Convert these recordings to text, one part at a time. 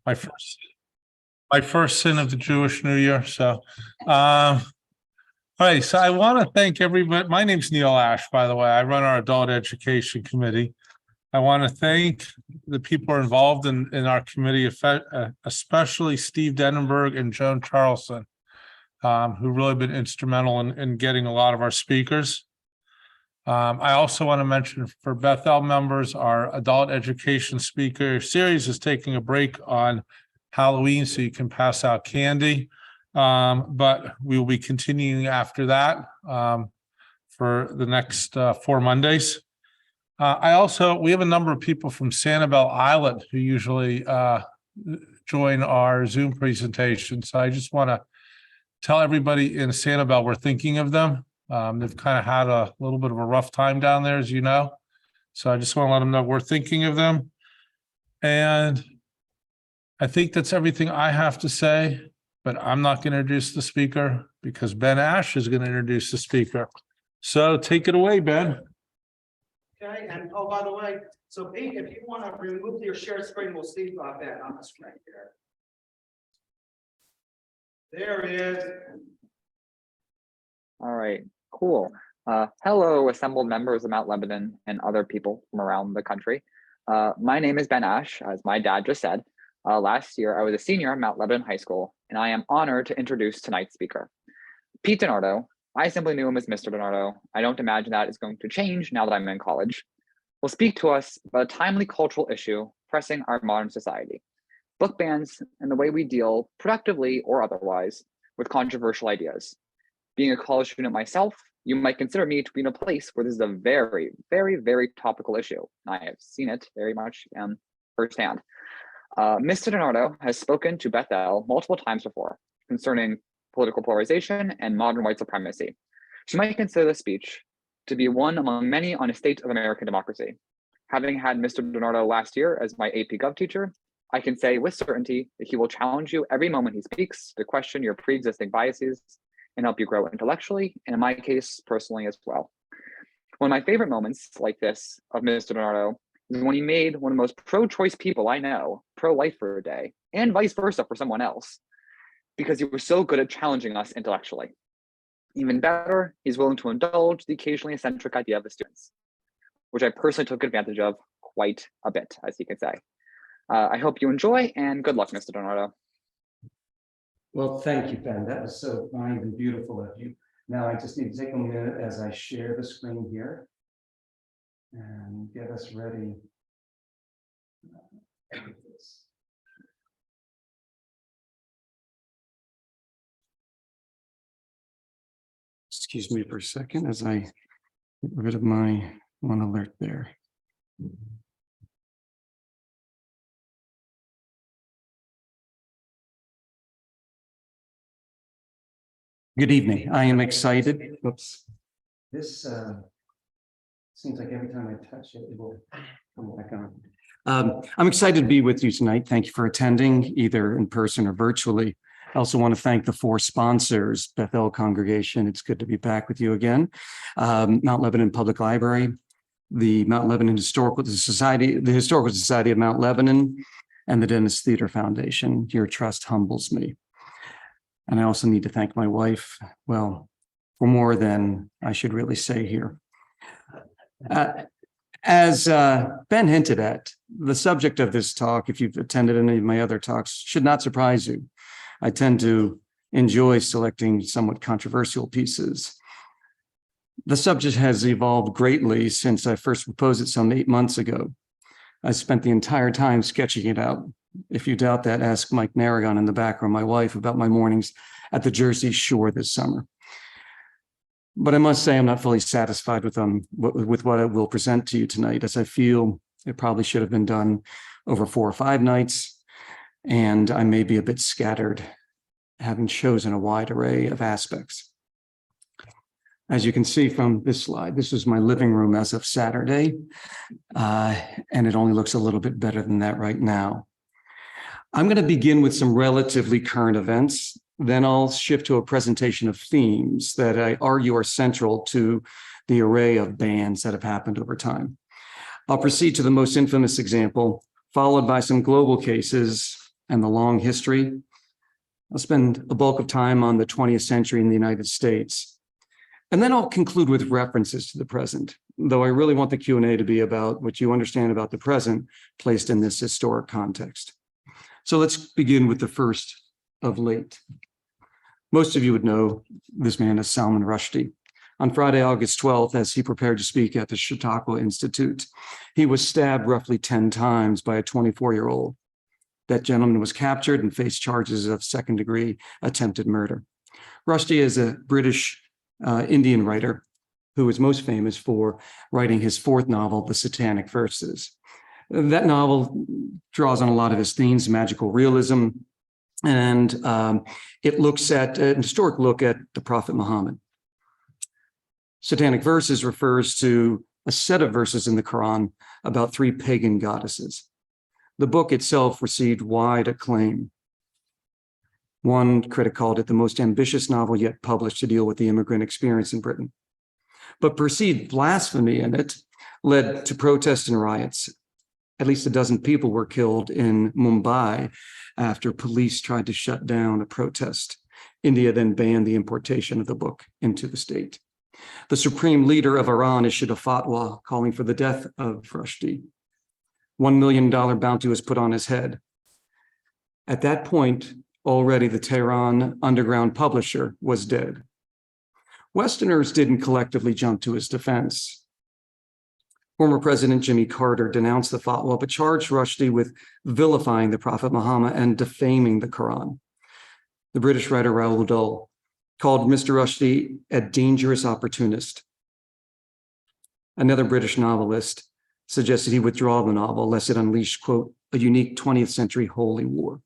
my first my first sin of the Jewish New Year. So, all right. So I want to thank everybody. My name's Neil Ash, by the way. I run our adult education committee. I want to thank the people involved in our committee, especially Steve Denenberg and Joan Charlson, who really been instrumental in getting a lot of our speakers. I also want to mention for Bethel members, our adult education speaker series is taking a break on Halloween, so you can pass out candy. But we will be continuing after that for the next 4 Mondays. We have a number of people from Sanibel Island who usually join our Zoom presentation. So I just want to tell everybody in Sanibel we're thinking of them. They've kind of had a little bit of a rough time down there, as you know. So I just want to let them know we're thinking of them. And I think that's everything I have to say, but I'm not going to introduce the speaker because Ben Ash is going to introduce the speaker. So take it away, Ben. Okay, and oh, by the way, so Pete, if you want to remove your share screen, we'll see Ben on the screen here. There it is. All right, cool. Hello, assembled members of Mount Lebanon and other people from around the country. My name is Ben Ash, as my dad just said. Last year, I was a senior at Mount Lebanon High School, and I am honored to introduce tonight's speaker. Pete DiNardo. I simply knew him as Mr. DiNardo. I don't imagine that is going to change now that I'm in college. Will speak to us about a timely cultural issue pressing our modern society, book bans and the way we deal productively or otherwise with controversial ideas. Being a college student myself, you might consider me to be in a place where this is a very, very, very topical issue. I have seen it very much firsthand. Mr. DiNardo has spoken to Bethel multiple times before concerning political polarization and modern white supremacy. She might consider the speech to be one among many on a state of American democracy. Having had Mr. DiNardo last year as my AP Gov teacher, I can say with certainty that he will challenge you every moment he speaks to question your pre-existing biases and help you grow intellectually, and in my case, personally as well. One of my favorite moments like this of Mr. DiNardo is when he made one of the most pro-choice people I know pro-life for a day, and vice versa for someone else, because he was so good at challenging us intellectually. Even better, he's willing to indulge the occasionally eccentric idea of the students, which I personally took advantage of quite a bit, as you can say. I hope you enjoy, and good luck, Mr. DiNardo. Well, thank you, Ben. That was so kind and beautiful of you. Now I just need to take a minute as I share the screen here and get us ready. Excuse me for a second as I get rid of my one alert there. Good evening. I am excited. Oops. This seems like every time I touch it, it will come back on. I'm excited to be with you tonight. Thank you for attending, either in person or virtually. I also want to thank the 4 sponsors, Bethel Congregation. It's good to be back with you again. Mount Lebanon Public Library, the Mount Lebanon Historical Society, the Historical Society of Mount Lebanon, and the Dennis Theater Foundation. Your trust humbles me. And I also need to thank my wife, well, for more than I should really say here. As Ben hinted at, the subject of this talk, if you've attended any of my other talks, should not surprise you. I tend to enjoy selecting somewhat controversial pieces. The subject has evolved greatly since I first proposed it some 8 months ago. I spent the entire time sketching it out. If you doubt that, ask Mike Narragon in the background, my wife, about my mornings at the Jersey Shore this summer. But I must say I'm not fully satisfied with what I will present to you tonight, as I feel it probably should have been done over 4 or 5 nights, and I may be a bit scattered, having chosen a wide array of aspects. As you can see from this slide, this is my living room as of Saturday, and it only looks a little bit better than that right now. I'm going to begin with some relatively current events. Then I'll shift to a presentation of themes that I argue are central to the array of bans that have happened over time. I'll proceed to the most infamous example, followed by some global cases, and the long history. I'll spend a bulk of time on the 20th century in the United States. And then I'll conclude with references to the present, though I really want the Q&A to be about what you understand about the present placed in this historic context. So let's begin with the first of late. Most of you would know this man as Salman Rushdie. On Friday, August 12th, as he prepared to speak at the Chautauqua Institute, he was stabbed roughly 10 times by a 24-year-old. That gentleman was captured and faced charges of second-degree attempted murder. Rushdie is a British Indian writer who is most famous for writing his fourth novel, The Satanic Verses. That novel draws on a lot of his themes, magical realism, and it looks at an historic look at the Prophet Muhammad. Satanic Verses refers to a set of verses in the Quran about three pagan goddesses. The book itself received wide acclaim. One critic called it the most ambitious novel yet published to deal with the immigrant experience in Britain. But perceived blasphemy in it led to protests and riots. At least a dozen people were killed in Mumbai after police tried to shut down a protest. India then banned the importation of the book into the state. The supreme leader of Iran issued a fatwa calling for the death of Rushdie. $1 million bounty was put on his head. At that point, already the Tehran underground publisher was dead. Westerners didn't collectively jump to his defense. Former President Jimmy Carter denounced the fatwa, but charged Rushdie with vilifying the Prophet Muhammad and defaming the Quran. The British writer Roald Dahl called Mr. Rushdie a dangerous opportunist. Another British novelist suggested he withdraw the novel lest it unleash, quote, a unique 20th century holy war.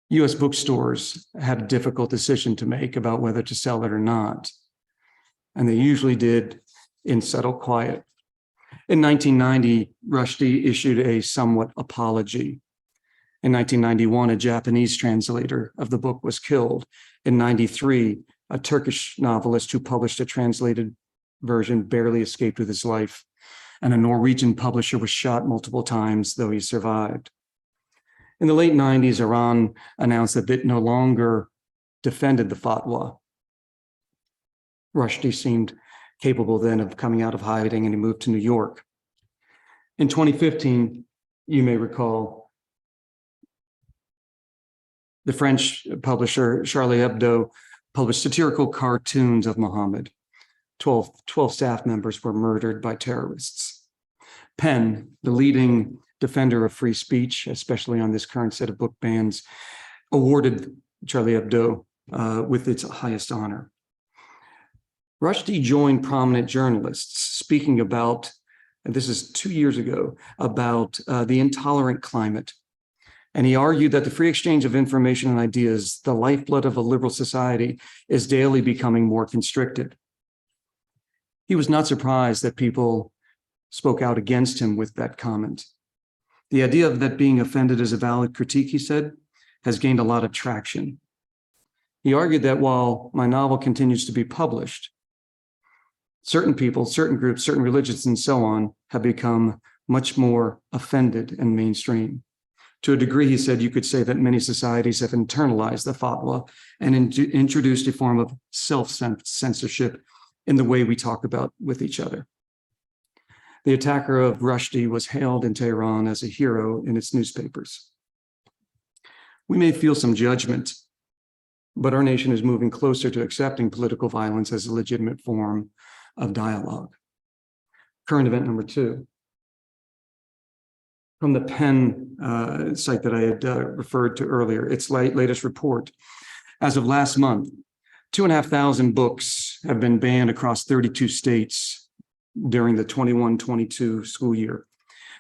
US bookstores had a difficult decision to make about whether to sell it or not, and they usually did in subtle quiet. In 1990, Rushdie issued a somewhat apology. In 1991, a Japanese translator of the book was killed. In 93, a Turkish novelist who published a translated version barely escaped with his life, and a Norwegian publisher was shot multiple times, though he survived. In the late 90s, Iran announced that it no longer defended the fatwa. Rushdie seemed capable then of coming out of hiding, and he moved to New York. In 2015, you may recall, the French publisher Charlie Hebdo published satirical cartoons of Muhammad. 12 staff members were murdered by terrorists. Penn, the leading defender of free speech, especially on this current set of book bans, awarded Charlie Hebdo with its highest honor. Rushdie joined prominent journalists speaking about, and this is 2 years ago, about the intolerant climate. And he argued that the free exchange of information and ideas, the lifeblood of a liberal society, is daily becoming more constricted. He was not surprised that people spoke out against him with that comment. The idea of that being offended is a valid critique, he said, has gained a lot of traction. He argued that while my novel continues to be published, certain people, certain groups, certain religions, and so on have become much more offended and mainstream. To a degree, he said, you could say that many societies have internalized the fatwa and introduced a form of self-censorship in the way we talk about with each other. The attacker of Rushdie was hailed in Tehran as a hero in its newspapers. We may feel some judgment, but our nation is moving closer to accepting political violence as a legitimate form of dialogue. Current event number 2. From the Penn site that I had referred to earlier, its latest report. As of last month, 2,500 books have been banned across 32 states during the 21-22 school year.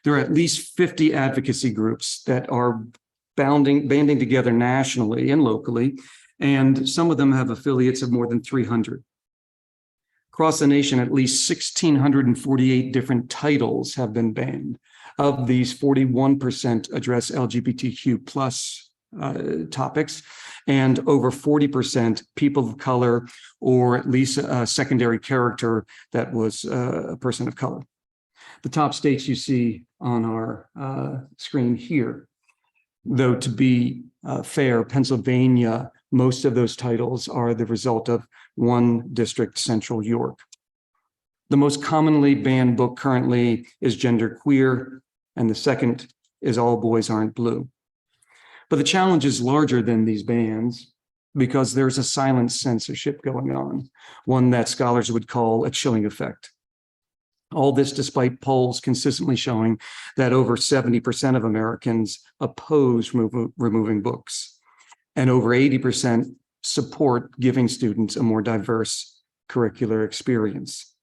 There are at least 50 advocacy groups that are banding together nationally and locally, and some of them have affiliates of more than 300. Across the nation, at least 1,648 different titles have been banned. Of these, 41% address LGBTQ plus topics, and over 40% people of color, or at least a secondary character that was a person of color. The top states you see on our screen here. Though to be fair, Pennsylvania, most of those titles are the result of one district, Central York. The most commonly banned book currently is Gender Queer, and the second is All Boys Aren't Blue. But the challenge is larger than these bans because there's a silent censorship going on, one that scholars would call a chilling effect. All this despite polls consistently showing that over 70% of Americans oppose removing books, and over 80% support giving students a more diverse curricular experience.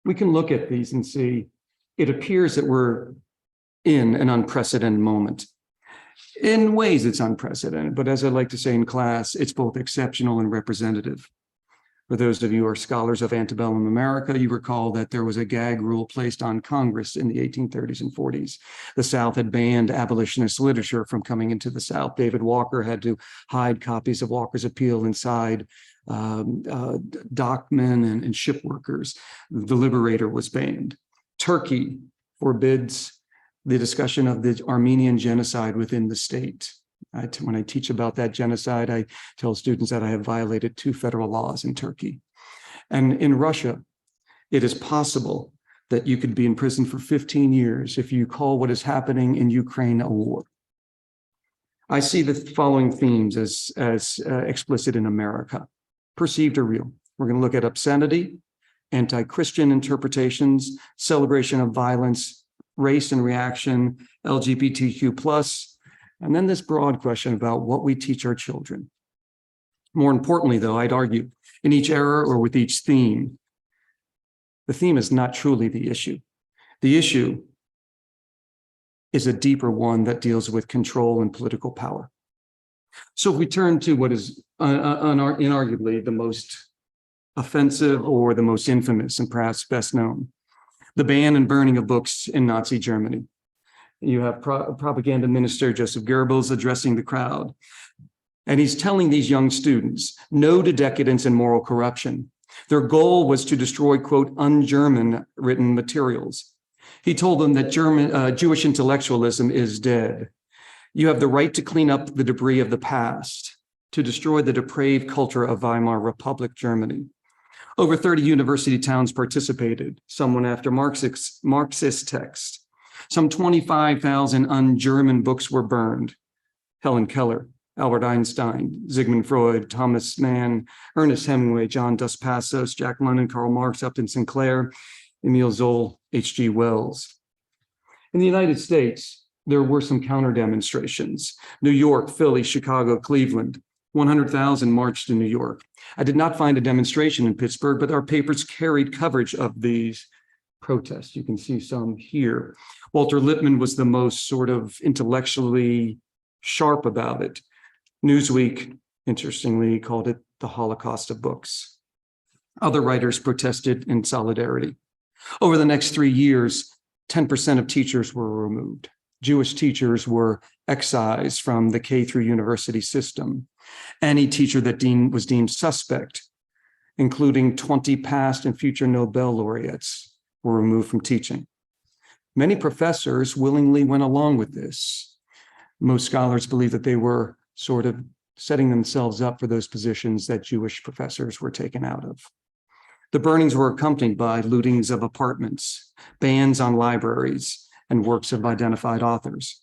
We can look at these and see it appears that we're in an unprecedented moment. In ways, it's unprecedented, but as I like to say in class, it's both exceptional and representative. For those of you who are scholars of antebellum America, you recall that there was a gag rule placed on Congress in the 1830s and 40s. The South had banned abolitionist literature from coming into the South. David Walker had to hide copies of Walker's Appeal inside dockmen and ship workers. The Liberator was banned. Turkey forbids the discussion of the Armenian genocide within the state. When I teach about that genocide, I tell students that I have violated 2 federal laws in Turkey. And in Russia, it is possible that you could be in prison for 15 years if you call what is happening in Ukraine a war. I see the following themes as explicit in America, perceived or real. We're going to look at obscenity, anti-Christian interpretations, celebration of violence, race and reaction, LGBTQ+, and then this broad question about what we teach our children. More importantly, though, I'd argue in each era or with each theme, the theme is not truly the issue. The issue is a deeper one that deals with control and political power. So if we turn to what is inarguably the most offensive or the most infamous and perhaps best known, the ban and burning of books in Nazi Germany. You have propaganda minister Joseph Goebbels addressing the crowd. And he's telling these young students, no to decadence and moral corruption. Their goal was to destroy, quote, un-German written materials. He told them that Jewish intellectualism is dead. You have the right to clean up the debris of the past, to destroy the depraved culture of Weimar Republic Germany. Over 30 university towns participated, some went after Marxist texts. Some 25,000 un-German books were burned. Helen Keller, Albert Einstein, Sigmund Freud, Thomas Mann, Ernest Hemingway, John Dos Passos, Jack London, Karl Marx, Upton Sinclair, Emile Zoll, H.G. Wells. In the United States, there were some counter demonstrations. New York, Philly, Chicago, Cleveland. 100,000 marched in New York. I did not find a demonstration in Pittsburgh, but our papers carried coverage of these protests. You can see some here. Walter Lippmann was the most sort of intellectually sharp about it. Newsweek, interestingly, called it the Holocaust of books. Other writers protested in solidarity. Over the next 3 years, 10% of teachers were removed. Jewish teachers were excised from the K through university system. Any teacher that was deemed suspect, including 20 past and future Nobel laureates, were removed from teaching. Many professors willingly went along with this. Most scholars believe that they were sort of setting themselves up for those positions that Jewish professors were taken out of. The burnings were accompanied by lootings of apartments, bans on libraries, and works of identified authors.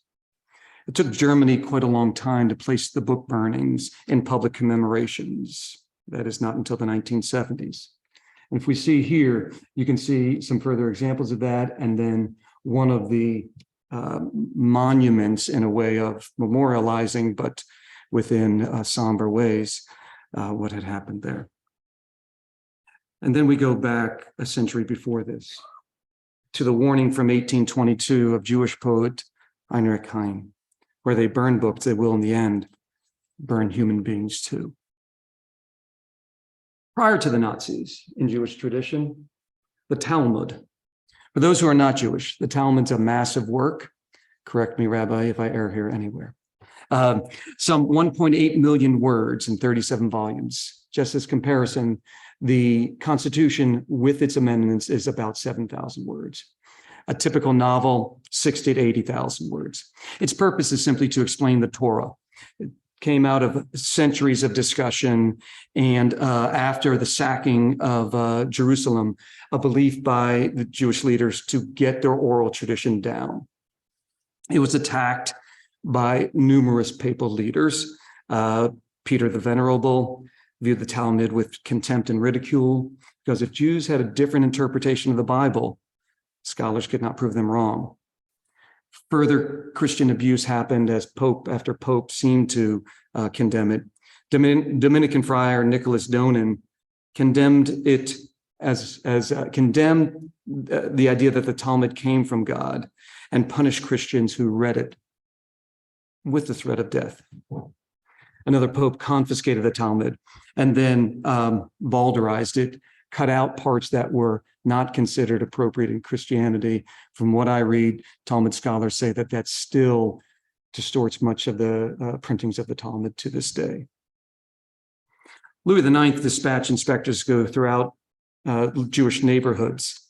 It took Germany quite a long time to place the book burnings in public commemorations. That is not until the 1970s. And if we see here, you can see some further examples of that, and then one of the monuments in a way of memorializing, but within somber ways, what had happened there. And then we go back a century before this to the warning from 1822 of Jewish poet Heinrich Heine, where they burn books, they will in the end burn human beings too. Prior to the Nazis in Jewish tradition, the Talmud. For those who are not Jewish, the Talmud's a massive work. Correct me, Rabbi, if I err here anywhere. Some 1.8 million words in 37 volumes. Just as comparison, the Constitution with its amendments is about 7,000 words. A typical novel, 60 to 80,000 words. Its purpose is simply to explain the Torah. It came out of centuries of discussion, and after the sacking of Jerusalem, a belief by the Jewish leaders to get their oral tradition down. It was attacked by numerous papal leaders. Peter the Venerable viewed the Talmud with contempt and ridicule, because if Jews had a different interpretation of the Bible, scholars could not prove them wrong. Further Christian abuse happened as Pope after Pope seemed to condemn it. Dominican friar Nicholas Donin condemned it as condemned the idea that the Talmud came from God, and punished Christians who read it with the threat of death. Another pope confiscated the Talmud and then Bawdlerized it, cut out parts that were not considered appropriate in Christianity. From what I read, Talmud scholars say that that still distorts much of the printings of the Talmud to this day. Louis IX dispatched inspectors to go throughout Jewish neighborhoods.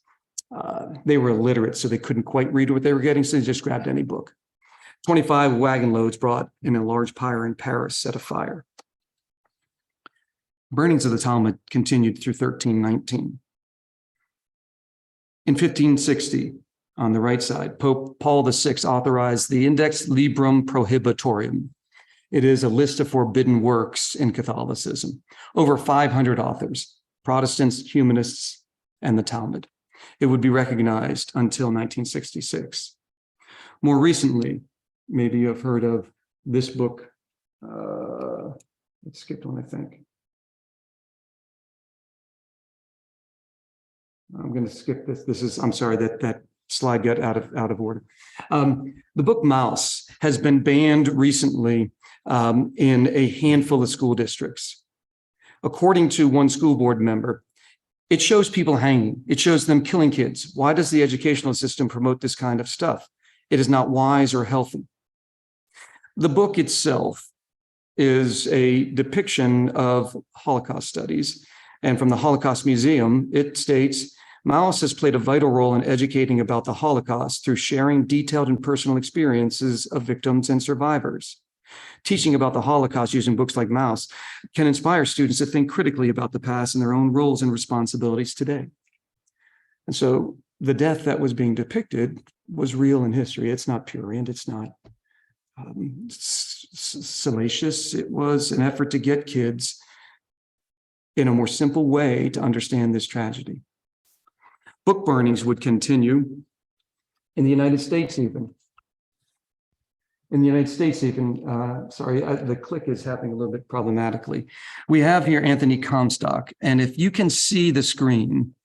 They were illiterate, so they couldn't quite read what they were getting, so they just grabbed any book. 25 wagon loads brought in a large pyre in Paris set afire. Burnings of the Talmud continued through 1319. In 1560, on the right side, Pope Paul VI authorized the Index Librum Prohibitorum. It is a list of forbidden works in Catholicism. Over 500 authors, Protestants, humanists, and the Talmud. It would be recognized until 1966. More recently, maybe you've heard of this book. Let's skip one, I think. I'm going to skip this. I'm sorry that slide got out of order. The book Mouse has been banned recently in a handful of school districts. According to one school board member, it shows people hanging. It shows them killing kids. Why does the educational system promote this kind of stuff? It is not wise or healthy. The book itself is a depiction of Holocaust studies. And from the Holocaust Museum, it states, Maus has played a vital role in educating about the Holocaust through sharing detailed and personal experiences of victims and survivors. Teaching about the Holocaust using books like Maus can inspire students to think critically about the past and their own roles and responsibilities today. And so the death that was being depicted was real in history. It's not prurient. It's not salacious. It was an effort to get kids in a more simple way to understand this tragedy. Book burnings would continue in the United States even. Sorry, the click is happening a little bit problematically. We have here Anthony Comstock, and if you can see the screen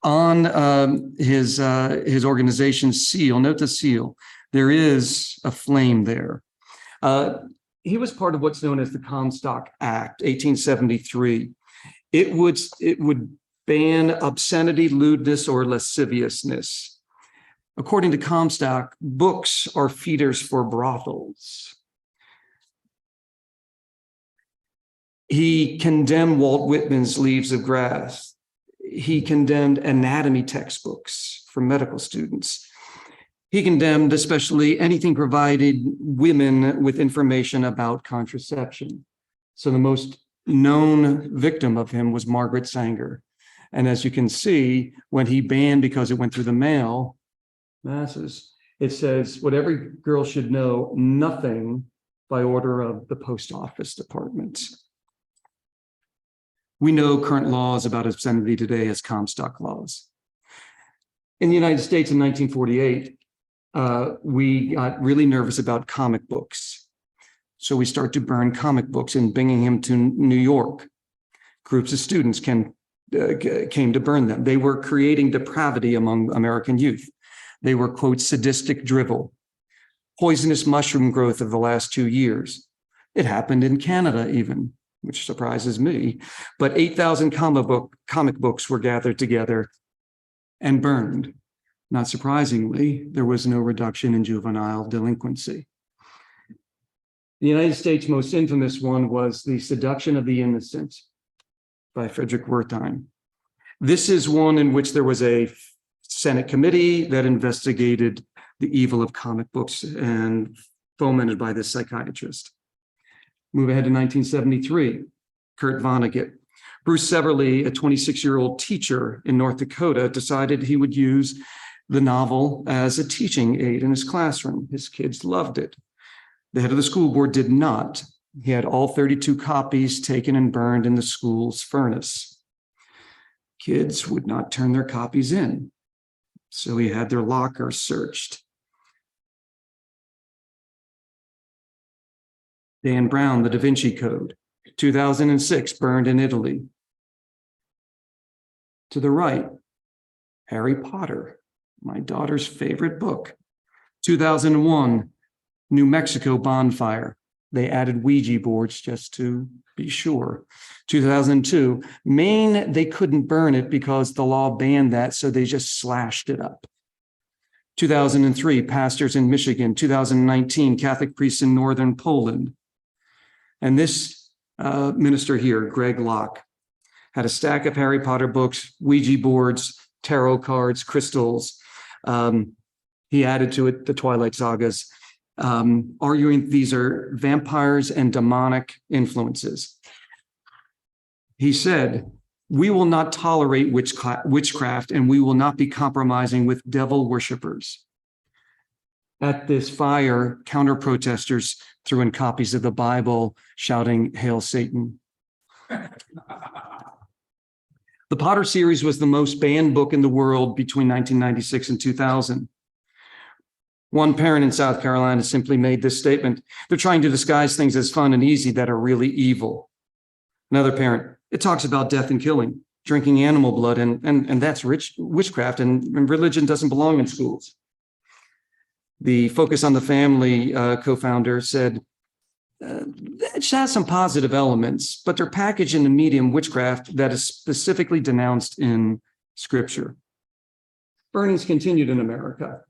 on his organization's seal, note the seal, there is a flame there. He was part of what's known as the Comstock Act, 1873. It would ban obscenity, lewdness, or lasciviousness. According to Comstock, books are feeders for brothels. He condemned Walt Whitman's Leaves of Grass. He condemned anatomy textbooks for medical students. He condemned especially anything provided women with information about contraception. So the most known victim of him was Margaret Sanger. And as you can see, when he banned, because it went through the mail masses, it says what every girl should know, nothing by order of the post office department. We know current laws about obscenity today as Comstock laws. In the United States in 1948, we got really nervous about comic books. So we start to burn comic books in Binghamton to New York. Groups of students came to burn them. They were creating depravity among American youth. They were, quote, sadistic drivel, poisonous mushroom growth of the last 2 years. It happened in Canada even, which surprises me. But 8,000 comic books were gathered together and burned. Not surprisingly, there was no reduction in juvenile delinquency. The United States' most infamous one was The Seduction of the Innocent by Frederick Wertheim. This is one in which there was a Senate committee that investigated the evil of comic books and fomented by this psychiatrist. Move ahead to 1973, Kurt Vonnegut. Bruce Severly, a 26-year-old teacher in North Dakota, decided he would use the novel as a teaching aid in his classroom. His kids loved it. The head of the school board did not. He had all 32 copies taken and burned in the school's furnace. Kids would not turn their copies in, so he had their locker searched. Dan Brown, The Da Vinci Code, 2006, burned in Italy. To the right, Harry Potter, my daughter's favorite book. 2001, New Mexico bonfire. They added Ouija boards just to be sure. 2002, Maine, they couldn't burn it because the law banned that, so they just slashed it up. 2003, pastors in Michigan. 2019, Catholic priests in northern Poland. And this minister here, Greg Locke, had a stack of Harry Potter books, Ouija boards, tarot cards, crystals. He added to it the Twilight sagas, arguing these are vampires and demonic influences. He said, "We will not tolerate witchcraft, and we will not be compromising with devil worshipers." At this fire, counter-protesters threw in copies of the Bible, shouting, "Hail Satan." The Potter series was the most banned book in the world between 1996 and 2000. One parent in South Carolina simply made this statement: "They're trying to disguise things as fun and easy that are really evil." Another parent, "It talks about death and killing, drinking animal blood, and that's witchcraft, and religion doesn't belong in schools." The Focus on the Family co-founder said, "It has some positive elements, but they're packaged in a medium, witchcraft, that is specifically denounced in Scripture." Burnings continued in America.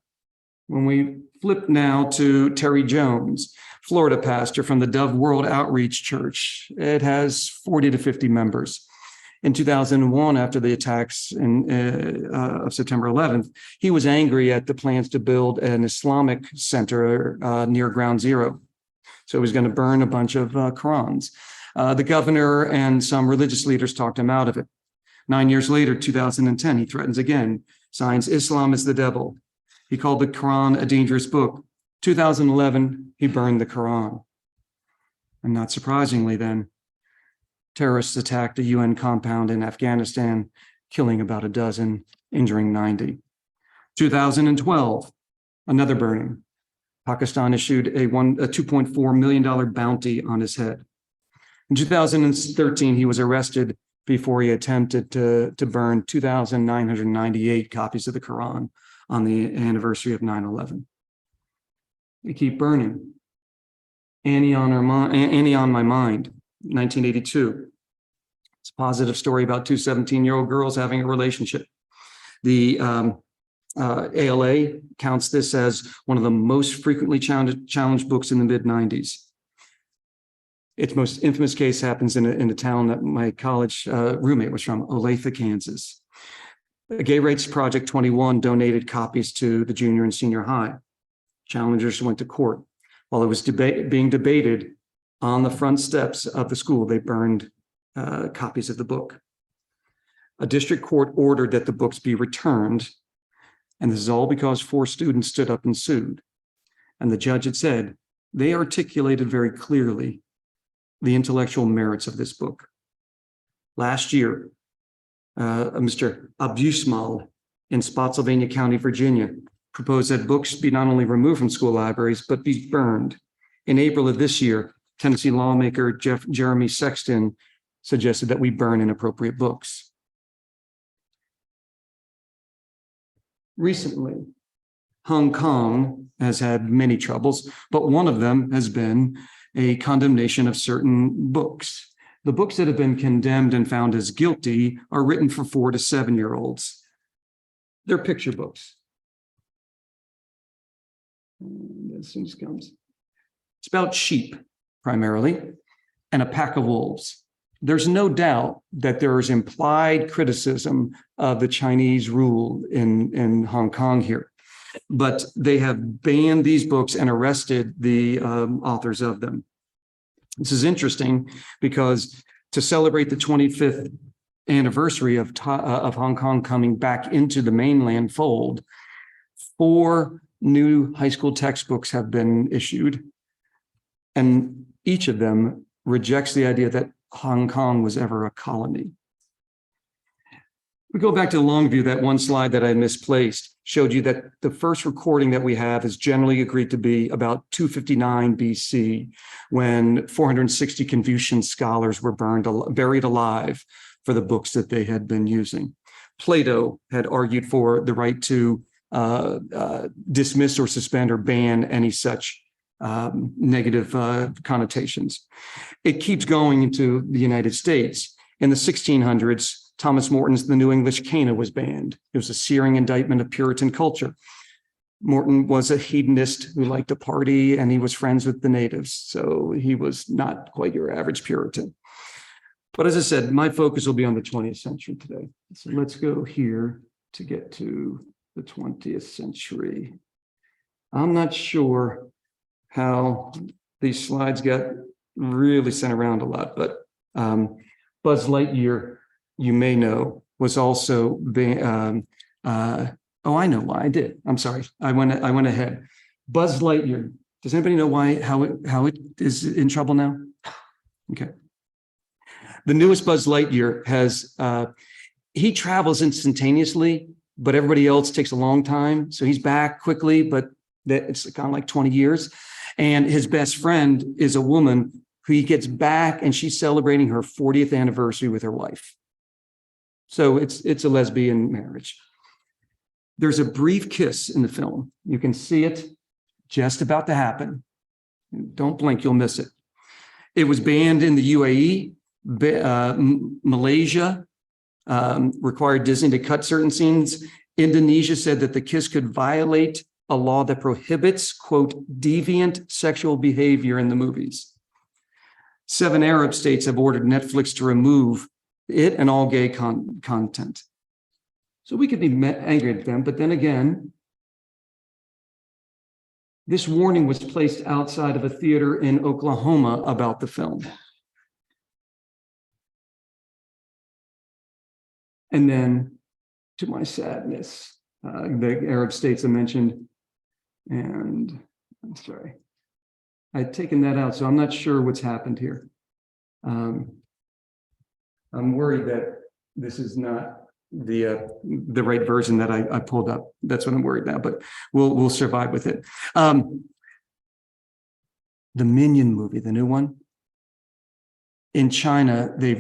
When we flip now to Terry Jones, Florida pastor from the Dove World Outreach Church, it has 40 to 50 members. In 2001, after the attacks of September 11th, he was angry at the plans to build an Islamic center near Ground Zero. So he was going to burn a bunch of Qurans. The governor and some religious leaders talked him out of it. 9 years later, 2010, he threatens again, signs "Islam is the devil." He called the Quran a dangerous book. 2011, he burned the Quran. And not surprisingly then, terrorists attacked a UN compound in Afghanistan, killing about a dozen, injuring 90. 2012, another burning. Pakistan issued a $2.4 million bounty on his head. In 2013, he was arrested before he attempted to burn 2,998 copies of the Quran on the anniversary of 9/11. They keep burning. Annie on My Mind, 1982. It's a positive story about two 17-year-old girls having a relationship. The ALA counts this as one of the most frequently challenged books in the mid-90s. Its most infamous case happens in a town that my college roommate was from, Olathe, Kansas. Gay Rights Project 21 donated copies to the junior and senior high. Challengers went to court. While it was being debated on the front steps of the school, they burned copies of the book. A district court ordered that the books be returned, and this is all because 4 students stood up and sued. And the judge had said, they articulated very clearly the intellectual merits of this book. Last year, Mr. Abusmal in Spotsylvania County, Virginia, proposed that books be not only removed from school libraries, but be burned. In April of this year, Tennessee lawmaker Jeremy Sexton suggested that we burn inappropriate books. Recently, Hong Kong has had many troubles, but one of them has been a condemnation of certain books. The books that have been condemned and found as guilty are written for 4 to 7-year-olds. They're picture books. As soon as it comes. It's about sheep, primarily, and a pack of wolves. There's no doubt that there is implied criticism of the Chinese rule in Hong Kong here, but they have banned these books and arrested the authors of them. This is interesting because to celebrate the 25th anniversary of Hong Kong coming back into the mainland fold, 4 new high school textbooks have been issued, and each of them rejects the idea that Hong Kong was ever a colony. We go back to the long view. That one slide that I misplaced showed you that the first recording that we have is generally agreed to be about 259 BC, when 460 Confucian scholars were buried alive for the books that they had been using. Plato had argued for the right to dismiss or suspend or ban any such negative connotations. It keeps going into the United States. In the 1600s, Thomas Morton's The New English Cana was banned. It was a searing indictment of Puritan culture. Morton was a hedonist who liked to party, and he was friends with the natives, so he was not quite your average Puritan. But as I said, my focus will be on the 20th century today. So let's go here to get to the 20th century. I'm not sure how these slides got really sent around a lot, but Buzz Lightyear, you may know, was also oh, I know why I did. I'm sorry, I went ahead. Buzz Lightyear. Does anybody know how it is in trouble now? Okay. The newest Buzz Lightyear has he travels instantaneously, but everybody else takes a long time. So he's back quickly, but it's gone like 20 years. And his best friend is a woman who he gets back, and she's celebrating her 40th anniversary with her wife. So it's a lesbian marriage. There's a brief kiss in the film. You can see it just about to happen. Don't blink, you'll miss it. It was banned in the UAE. Malaysia required Disney to cut certain scenes. Indonesia said that the kiss could violate a law that prohibits, quote, deviant sexual behavior in the movies. 7 Arab states have ordered Netflix to remove it and all gay content. So we could be angry at them, but then again, this warning was placed outside of a theater in Oklahoma about the film. And then, to my sadness, the Arab states I mentioned, and I'm sorry, I'd taken that out, so I'm not sure what's happened here. I'm worried that this is not the right version that I pulled up. That's what I'm worried now, but we'll survive with it. The Minion movie, the new one. In China, they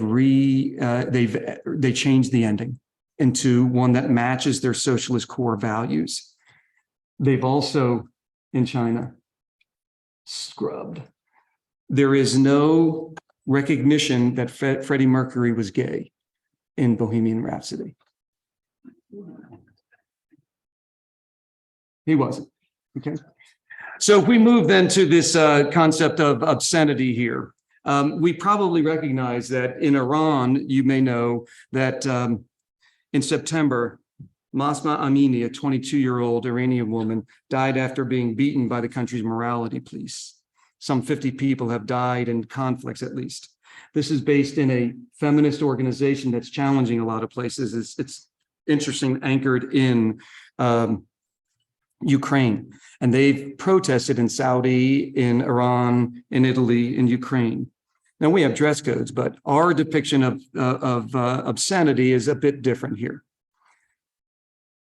changed the ending into one that matches their socialist core values. They've also, in China, scrubbed. There is no recognition that Freddie Mercury was gay in Bohemian Rhapsody. He wasn't. Okay. So if we move then to this concept of obscenity here, we probably recognize that in Iran, you may know that in September, Mahsa Amini, a 22-year-old Iranian woman, died after being beaten by the country's morality police. Some 50 people have died in conflicts, at least. This is based in a feminist organization that's challenging a lot of places. It's interesting, anchored in Ukraine. And they've protested in Saudi, in Iran, in Italy, in Ukraine. Now we have dress codes, but our depiction of obscenity is a bit different here.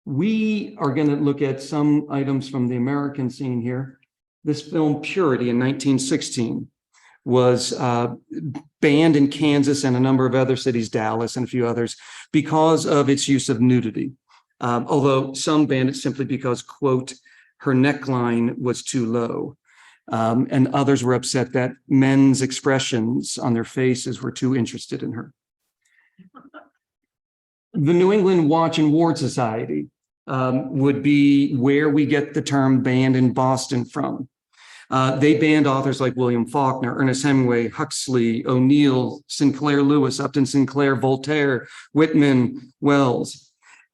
We are going to look at some items from the American scene here. This film, Purity, in 1916, was banned in Kansas and a number of other cities, Dallas and a few others, because of its use of nudity. Although some banned it simply because, quote, her neckline was too low. And others were upset that men's expressions on their faces were too interested in her. The New England Watch and Ward Society would be where we get the term banned in Boston from. They banned authors like William Faulkner, Ernest Hemingway, Huxley, O'Neill, Sinclair Lewis, Upton Sinclair, Voltaire, Whitman, Wells.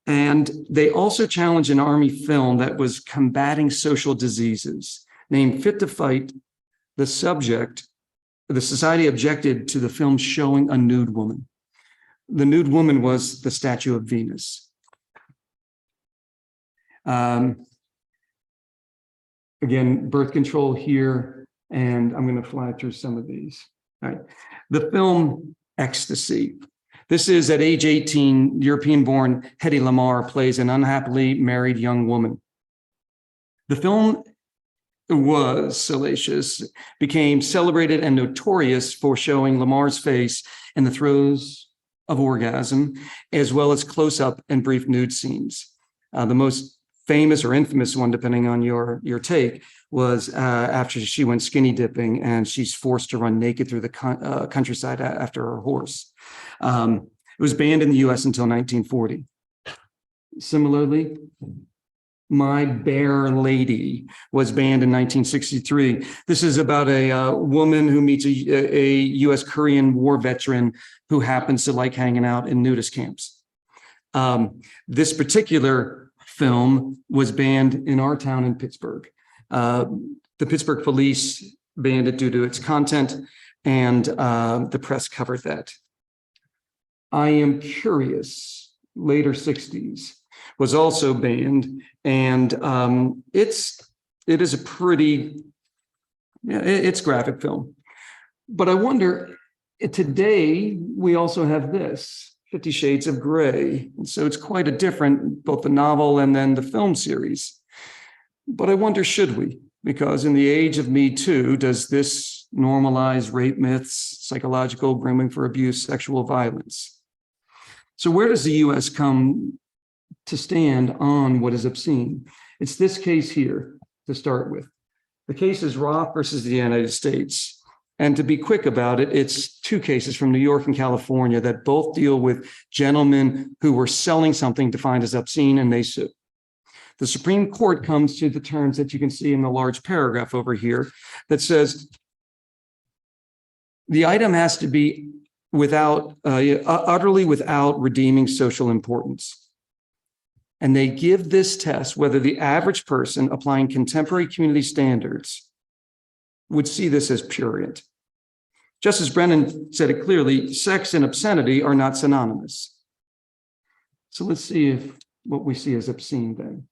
And they also challenged an army film that was combating social diseases named Fit to Fight. The society objected to the film showing a nude woman. The nude woman was the statue of Venus. Again, birth control here, and I'm going to fly through some of these. All right. The film Ecstasy. This is at age 18, European-born Hedy Lamarr plays an unhappily married young woman. The film was salacious, became celebrated and notorious for showing Lamarr's face in the throes of orgasm, as well as close-up and brief nude scenes. The most famous or infamous one, depending on your take, was after she went skinny dipping and she's forced to run naked through the countryside after her horse. It was banned in the US until 1940. Similarly, My Bear Lady was banned in 1963. This is about a woman who meets a US Korean war veteran who happens to like hanging out in nudist camps. This particular film was banned in our town in Pittsburgh. The Pittsburgh police banned it due to its content, and the press covered that. I Am Curious, later 60s, was also banned, and it is a pretty, it's graphic film. But I wonder, today we also have this, 50 Shades of Grey. And so it's quite a different, both the novel and then the film series. But I wonder, should we? Because in the age of Me Too, does this normalize rape myths, psychological grooming for abuse, sexual violence? So where does the US come to stand on what is obscene? It's this case here to start with. The case is Roth versus the United States. And to be quick about it, it's two cases from New York and California that both deal with gentlemen who were selling something defined as obscene, and they sue. The Supreme Court comes to the terms that you can see in the large paragraph over here that says the item has to be utterly without redeeming social importance. And they give this test whether the average person applying contemporary community standards would see this as prurient. Justice Brennan said it clearly, sex and obscenity are not synonymous. So let's see if what we see as obscene then.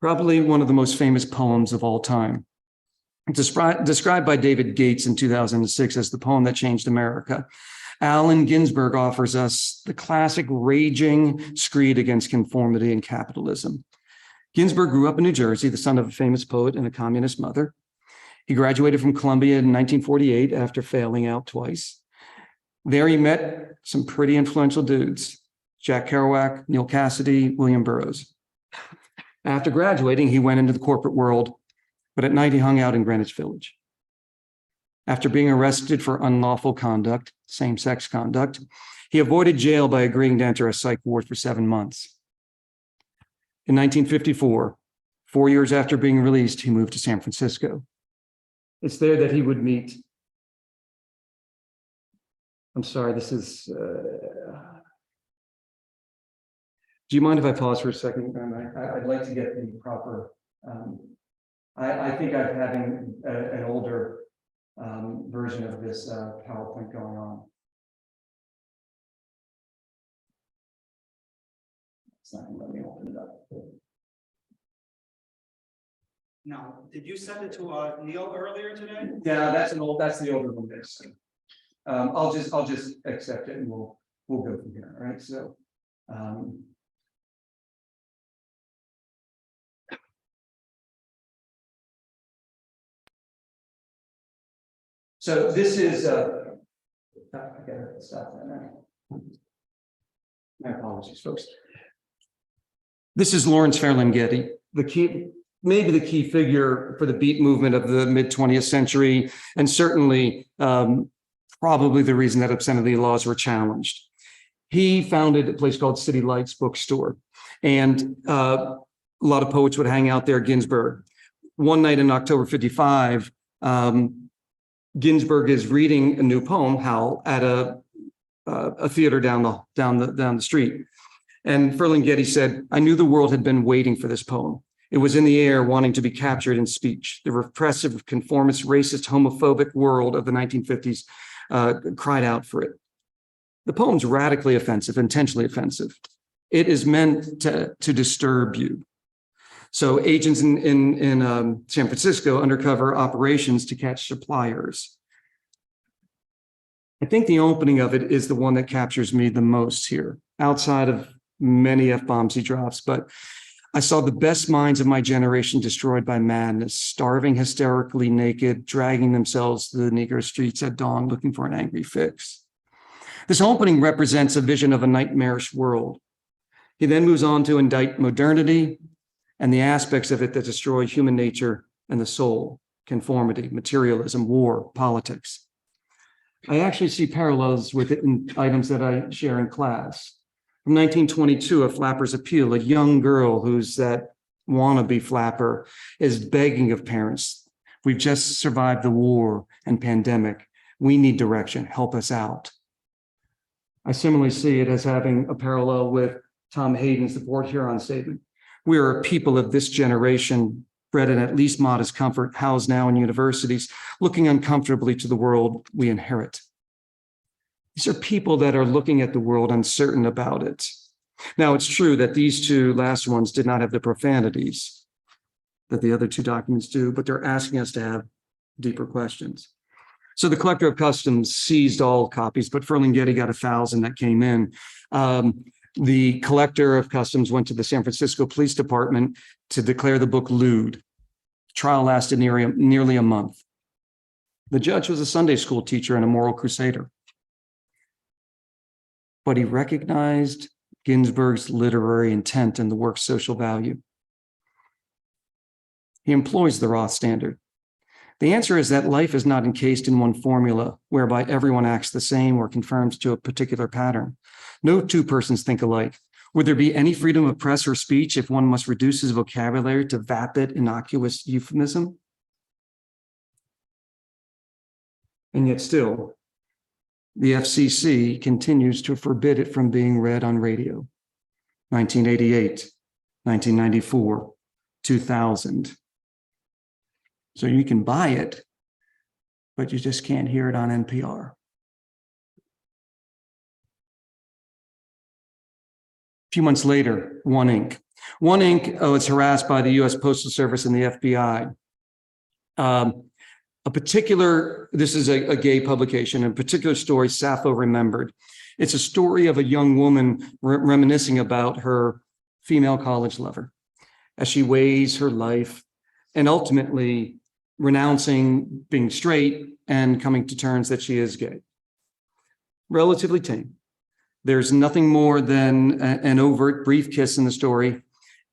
Probably one of the most famous poems of all time. Described by David Gates in 2006 as the poem that changed America. Allen Ginsberg offers us the classic raging screed against conformity and capitalism. Ginsberg grew up in New Jersey, the son of a famous poet and a communist mother. He graduated from Columbia in 1948 after failing out twice. There he met some pretty influential dudes, Jack Kerouac, Neil Cassidy, William Burroughs. After graduating, he went into the corporate world, but at night he hung out in Greenwich Village. After being arrested for unlawful conduct, same-sex conduct, he avoided jail by agreeing to enter a psych ward for 7 months. In 1954, 4 years after being released, he moved to San Francisco. It's there that he would meet. I'm sorry, this is. Do you mind if I pause for a second? I'd like to get the proper. I think I'm having an older version of this PowerPoint going on. It's not going to let me open it up. Now, did you send it to Neil earlier today? Yeah, that's the older one. I'll just accept it and we'll go from here. All right. So so this is I gotta stop that now. My apologies, folks. This is Lawrence Fairlin Getty, maybe the key figure for the beat movement of the mid-20th century, and certainly probably the reason that obscenity laws were challenged. He founded a place called City Lights Bookstore, and a lot of poets would hang out there, Ginsberg. one night in October 55, Ginsberg is reading a new poem, Howl, at a theater down the street. And Ferlinghetti said, I knew the world had been waiting for this poem. It was in the air, wanting to be captured in speech. The repressive, conformist, racist, homophobic world of the 1950s cried out for it. The poem's radically offensive, intentionally offensive. It is meant to disturb you. So agents in San Francisco undercover operations to catch suppliers. I think the opening of it is the one that captures me the most here, outside of many F-bombs he drops, but I saw the best minds of my generation destroyed by madness, starving hysterically naked, dragging themselves to the Negro streets at dawn, looking for an angry fix. This opening represents a vision of a nightmarish world. He then moves on to indict modernity and the aspects of it that destroy human nature and the soul, conformity, materialism, war, politics. I actually see parallels with it in items that I share in class. From 1922, A Flapper's Appeal, a young girl who's that wannabe flapper is begging of parents, we've just survived the war and pandemic. We need direction, help us out. I similarly see it as having a parallel with Tom Hayden's The Port Huron Statement. We are a people of this generation, bred in at least modest comfort, housed now in universities, looking uncomfortably to the world we inherit. These are people that are looking at the world uncertain about it. Now, it's true that these two last ones did not have the profanities that the other two documents do, but they're asking us to have deeper questions. So the collector of customs seized all copies, but Ferlinghetti got 1,000 that came in. The collector of customs went to the San Francisco Police Department to declare the book lewd. Trial lasted nearly a month. The judge was a Sunday school teacher and a moral crusader. But he recognized Ginsberg's literary intent and the work's social value. He employs the Roth standard. The answer is that life is not encased in one formula whereby everyone acts the same or conforms to a particular pattern. No two persons think alike. Would there be any freedom of press or speech if one must reduce his vocabulary to vapid, innocuous euphemism? And yet still, the FCC continues to forbid it from being read on radio. 1988, 1994, 2000. So you can buy it, but you just can't hear it on NPR. A few months later, One Inc. One Inc. is harassed by the US Postal Service and the FBI. This is a gay publication, a particular story, Sappho Remembered. It's a story of a young woman reminiscing about her female college lover as she weighs her life and ultimately renouncing being straight and coming to terms that she is gay. Relatively tame. There's nothing more than an overt brief kiss in the story.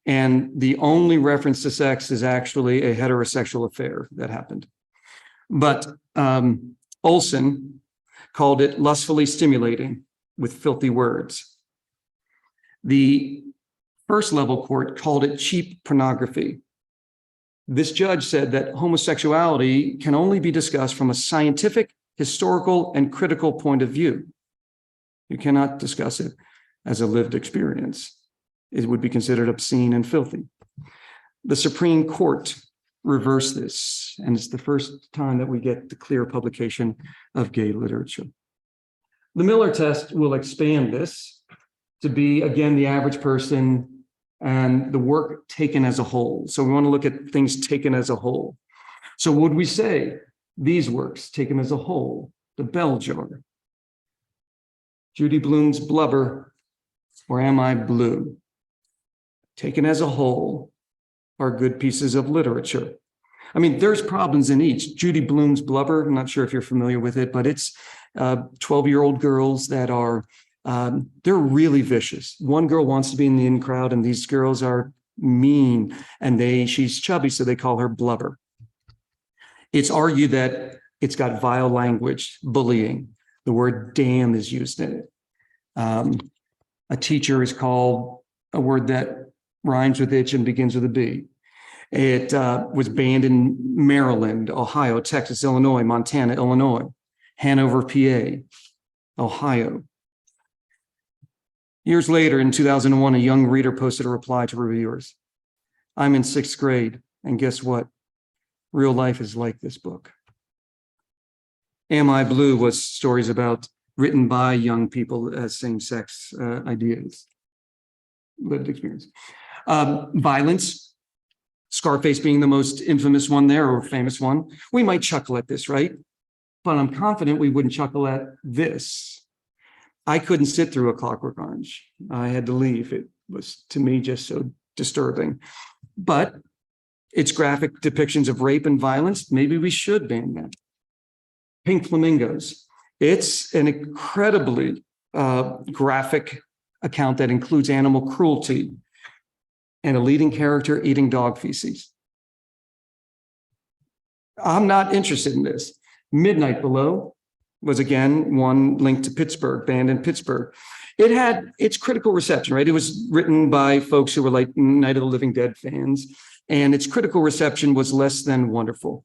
And the only reference to sex is actually a heterosexual affair that happened. But Olson called it lustfully stimulating with filthy words. The first level court called it cheap pornography. This judge said that homosexuality can only be discussed from a scientific, historical, and critical point of view. You cannot discuss it as a lived experience. It would be considered obscene and filthy. The Supreme Court reversed this, and it's the first time that we get the clear publication of gay literature. The Miller test will expand this to be, again, the average person and the work taken as a whole. So we want to look at things taken as a whole. So would we say these works taken as a whole, The Bell Jar, Judy Blume's Blubber, or Am I Blue, taken as a whole, are good pieces of literature? I mean, there's problems in each. Judy Blume's Blubber, I'm not sure if you're familiar with it, but it's 12-year-old girls that are, they're really vicious. One girl wants to be in the in crowd, and these girls are mean, and she's chubby, so they call her Blubber. It's argued that it's got vile language, bullying. The word damn is used in it. A teacher is called a word that rhymes with itch and begins with a B. It was banned in Maryland, Ohio, Texas, Illinois, Montana, Illinois, Hanover, PA, Ohio. Years later, in 2001, a young reader posted a reply to reviewers. I'm in 6th grade, and guess what? Real life is like this book. Am I Blue was stories written by young people as same-sex ideas, lived experience. Violence, Scarface being the most infamous one there, or famous one. We might chuckle at this, right? But I'm confident we wouldn't chuckle at this. I couldn't sit through A Clockwork Orange. I had to leave. It was, to me, just so disturbing. But its graphic depictions of rape and violence, maybe we should ban that. Pink Flamingos. It's an incredibly graphic account that includes animal cruelty and a leading character eating dog feces. I'm not interested in this. Midnight Below was again one linked to Pittsburgh, banned in Pittsburgh. It had its critical reception, right? It was written by folks who were like Night of the Living Dead fans, and its critical reception was less than wonderful.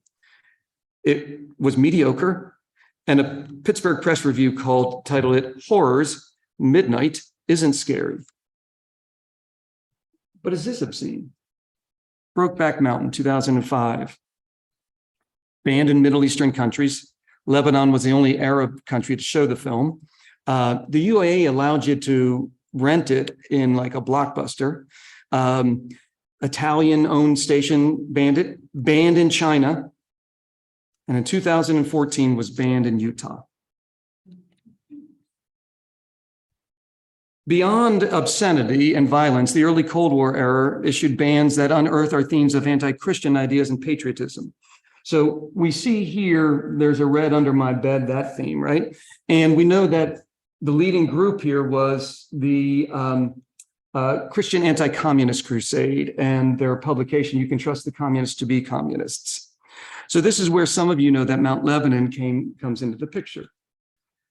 It was mediocre, and a Pittsburgh Press Review titled it Horrors, Midnight Isn't Scary. But is this obscene? Brokeback Mountain, 2005. Banned in Middle Eastern countries. Lebanon was the only Arab country to show the film. The UAE allowed you to rent it in like a Blockbuster. Italian-owned station banned it, banned in China, and in 2014 was banned in Utah. Beyond obscenity and violence, the early Cold War era issued bans that unearth our themes of anti-Christian ideas and patriotism. So we see here, there's a red under my bed, that theme, right? And we know that the leading group here was the Christian Anti-Communist Crusade and their publication, You Can Trust the Communists to Be Communists. So this is where some of you know that Mount Lebanon comes into the picture.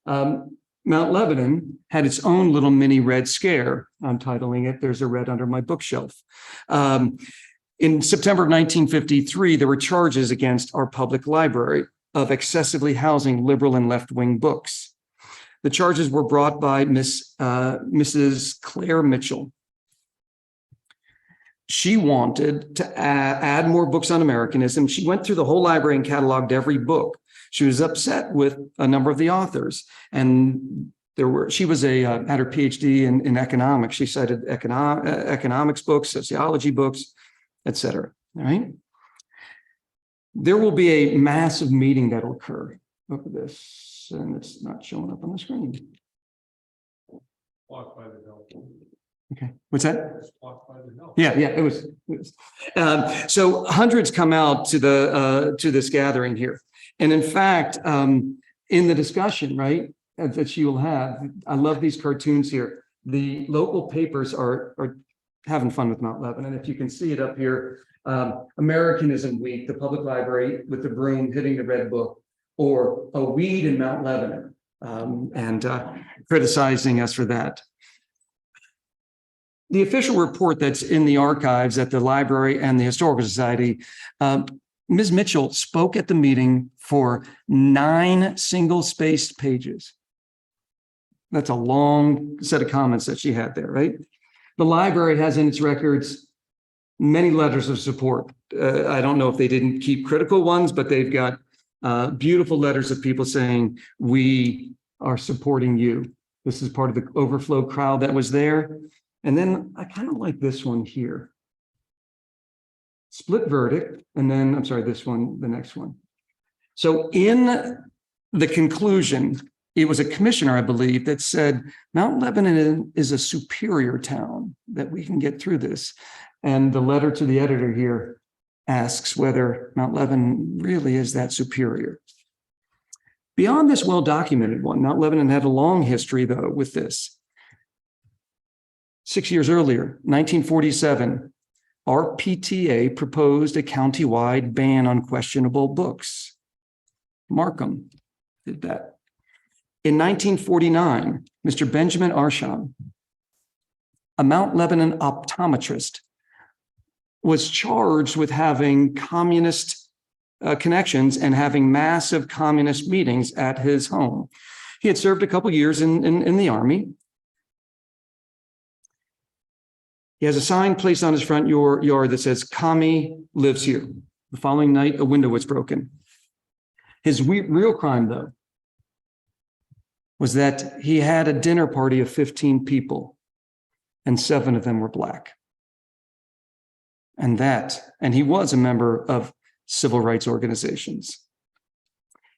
Mount Lebanon had its own little mini Red Scare. I'm titling it, There's a Red Under My Bookshelf. In September of 1953, there were charges against our public library of excessively housing liberal and left-wing books. The charges were brought by Mrs. Claire Mitchell. She wanted to add more books on Americanism. She went through the whole library and cataloged every book. She was upset with a number of the authors, and she was had her PhD in economics. She cited economics books, sociology books, etc. All right. There will be a massive meeting that will occur over this, and it's not showing up on the screen. Blocked by the hill. Okay, what's that? It's blocked by the hill. Yeah, it was. So hundreds come out to this gathering here, and in fact, in the discussion, right, that you will have, I love these cartoons here. The local papers are having fun with Mount Lebanon. If you can see it up here, Americanism Week, the public library with the broom hitting the red book, or a weed in Mount Lebanon, and criticizing us for that. The official report that's in the archives at the library and the Historical Society, Ms. Mitchell spoke at the meeting for 9 single-spaced pages. That's a long set of comments that she had there, right? The library has in its records many letters of support. I don't know if they didn't keep critical ones, but they've got beautiful letters of people saying, we are supporting you. This is part of the overflow crowd that was there. And then I kind of like this one here. Split verdict. And then, I'm sorry, this one, the next one. So in the conclusion, it was a commissioner, I believe, that said, Mount Lebanon is a superior town, that we can get through this. And the letter to the editor here asks whether Mount Lebanon really is that superior. Beyond this well-documented one, Mount Lebanon had a long history, though, with this. 6 years earlier, 1947, our PTA proposed a countywide ban on questionable books. Markham did that. In 1949, Mr. Benjamin Arsham, a Mount Lebanon optometrist, was charged with having communist connections and having massive communist meetings at his home. He had served a couple years in the army. He has a sign placed on his front yard that says, "Commie lives here." The following night, a window was broken. His real crime, though, was that he had a dinner party of 15 people, and 7 of them were Black. And he was a member of civil rights organizations.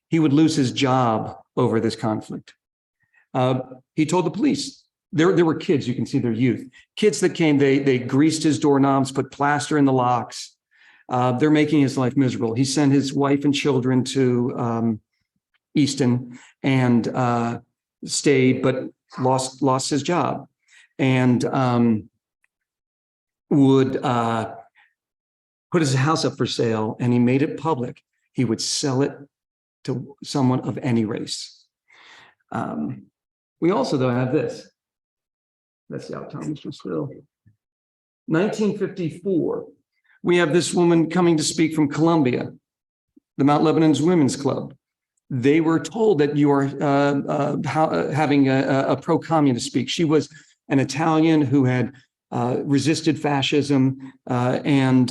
He would lose his job over this conflict. He told the police, there were kids, you can see their youth, kids that came, they greased his doorknobs, put plaster in the locks. They're making his life miserable. He sent his wife and children to Easton and stayed, but lost his job, and would put his house up for sale, and he made it public. He would sell it to someone of any race. We also, though, have this. Let's see how Thomas was still. 1954, we have this woman coming to speak from Columbia, the Mount Lebanon's Women's Club. They were told that you are having a pro-communist speak. She was an Italian who had resisted fascism, and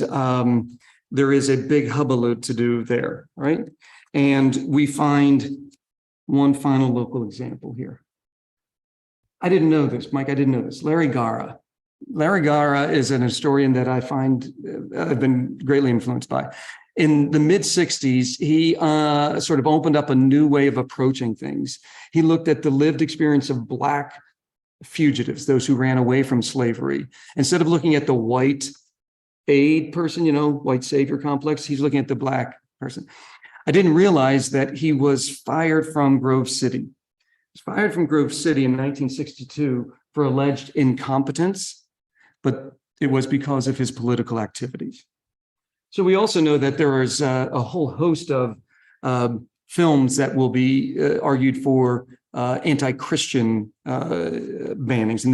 there is a big hullabaloo to do there, right? And we find one final local example here. I didn't know this, Mike, I didn't know this. Larry Gara. Larry Gara is an historian that I find I've been greatly influenced by. In the mid-60s, he sort of opened up a new way of approaching things. He looked at the lived experience of Black fugitives, those who ran away from slavery. Instead of looking at the white aid person, white savior complex, he's looking at the Black person. I didn't realize that he was fired from Grove City. He was fired from Grove City in 1962 for alleged incompetence, but it was because of his political activities. So we also know that there is a whole host of films that will be argued for anti-Christian bannings. In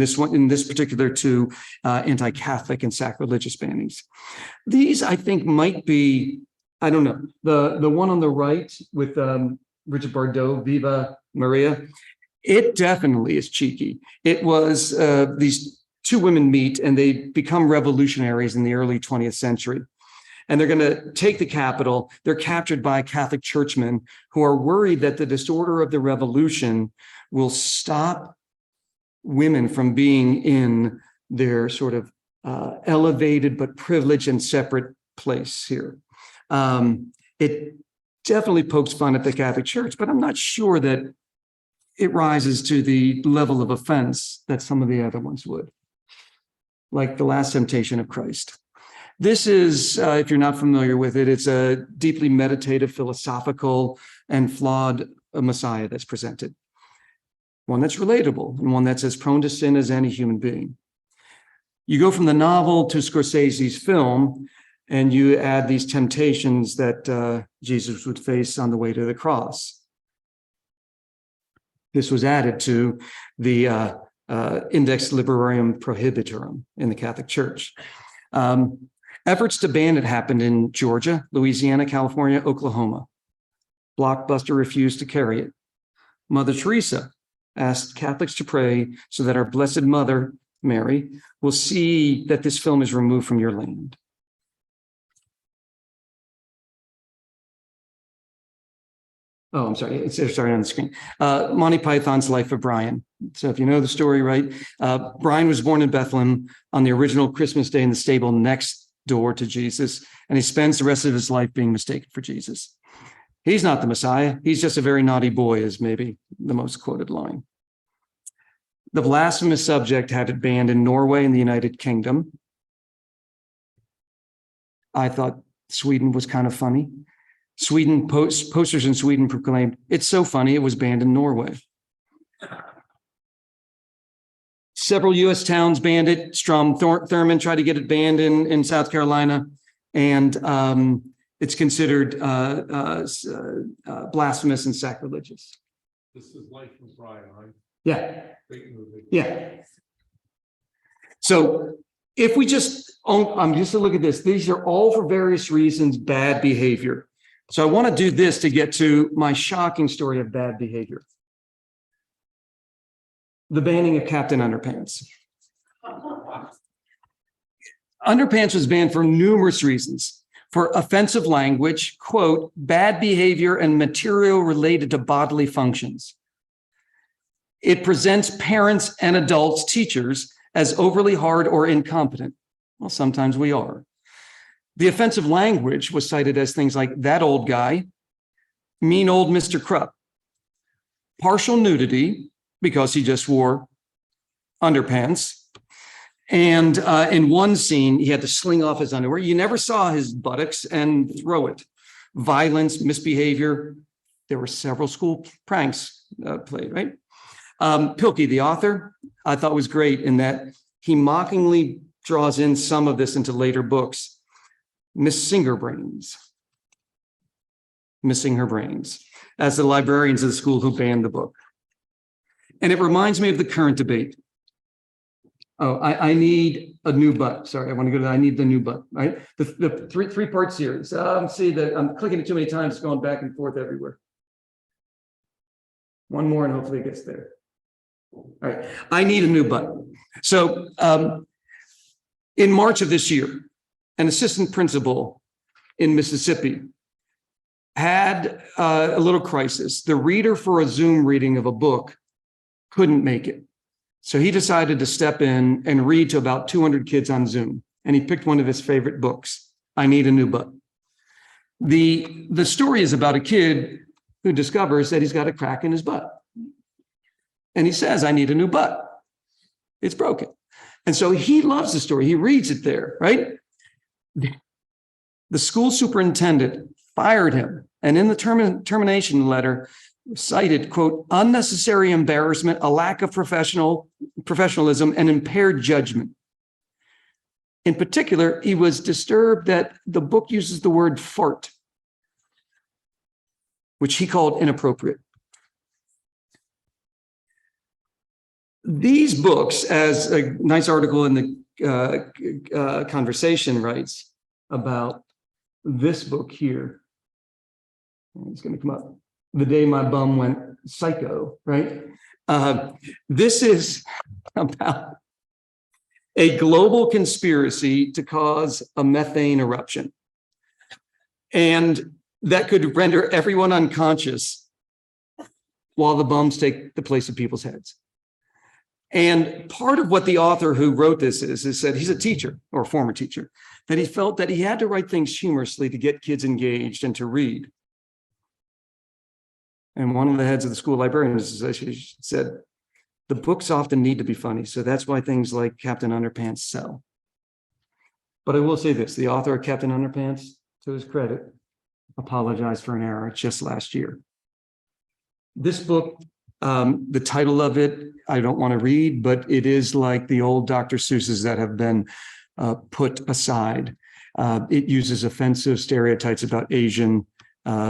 this particular 2, anti-Catholic and sacrilegious bannings. These, I think, might be, I don't know, the one on the right with Richard Bardot, Viva Maria. It definitely is cheeky. It was these 2 women meet and they become revolutionaries in the early 20th century. And they're going to take the Capitol. They're captured by Catholic churchmen who are worried that the disorder of the revolution will stop women from being in their sort of elevated but privileged and separate place here. It definitely pokes fun at the Catholic Church, but I'm not sure that it rises to the level of offense that some of the other ones would, like The Last Temptation of Christ. This is, if you're not familiar with it, it's a deeply meditative, philosophical, and flawed Messiah that's presented. One that's relatable and one that's as prone to sin as any human being. You go from the novel to Scorsese's film, and you add these temptations that Jesus would face on the way to the cross. This was added to the Index Librorum Prohibitorum in the Catholic Church. Efforts to ban it happened in Georgia, Louisiana, California, Oklahoma. Blockbuster refused to carry it. Mother Teresa asked Catholics to pray so that our Blessed Mother, Mary, will see that this film is removed from your land. Oh, I'm sorry. It's starting on the screen. Monty Python's Life of Brian. So if you know the story, right? Brian was born in Bethlehem on the original Christmas day in the stable next door to Jesus, and he spends the rest of his life being mistaken for Jesus. He's not the Messiah. He's just a very naughty boy, is maybe the most quoted line. The blasphemous subject had it banned in Norway and the United Kingdom. I thought Sweden was kind of funny. Posters in Sweden proclaimed, "It's so funny, it was banned in Norway." Several U.S. towns banned it. Strom Thurmond tried to get it banned in South Carolina, and it's considered blasphemous and sacrilegious. This is Life of Brian, right? Yeah. Great movie. Yeah. So if we just, I'm just to look at this, these are all for various reasons bad behavior. So I want to do this to get to my shocking story of bad behavior. The banning of Captain Underpants. Underpants was banned for numerous reasons. For offensive language, quote, bad behavior and material related to bodily functions. It presents parents and adults, teachers, as overly hard or incompetent. Well, sometimes we are. The offensive language was cited as things like that old guy, mean old Mr. Krupp, partial nudity because he just wore underpants. And in one scene, he had to sling off his underwear. You never saw his buttocks and throw it. Violence, misbehavior. There were several school pranks played, right? Pilkey, the author, I thought was great in that he mockingly draws in some of this into later books. Miss Singerbrains, missing her brains, as the librarians of the school who banned the book. And it reminds me of the current debate. Oh, I need a new butt. Sorry, I want to go to, I need the new butt, right? The three-part series. See that I'm clicking it too many times, it's going back and forth everywhere. One more and hopefully it gets there. All right, I need a new butt. So in March of this year, an assistant principal in Mississippi had a little crisis. The reader for a Zoom reading of a book couldn't make it. So he decided to step in and read to about 200 kids on Zoom. And he picked one of his favorite books, I Need a New Butt. The story is about a kid who discovers that he's got a crack in his butt. And he says, I need a new butt. It's broken. And so he loves the story. He reads it there, right? The school superintendent fired him. And in the termination letter, cited, quote, unnecessary embarrassment, a lack of professionalism, and impaired judgment. In particular, he was disturbed that the book uses the word fart, which he called inappropriate. These books, as a nice article in the Conversation writes about this book here, it's going to come up. The Day My Bum Went Psycho, right? This is about a global conspiracy to cause a methane eruption. And that could render everyone unconscious while the bums take the place of people's heads. And part of what the author who wrote this is that he's a teacher or a former teacher, that he felt that he had to write things humorously to get kids engaged and to read. And one of the heads of the school librarians association said, the books often need to be funny. So that's why things like Captain Underpants sell. But I will say this, the author of Captain Underpants, to his credit, apologized for an error just last year. This book, the title of it, I don't want to read, but it is like the old Dr. Seuss's that have been put aside. It uses offensive stereotypes about Asian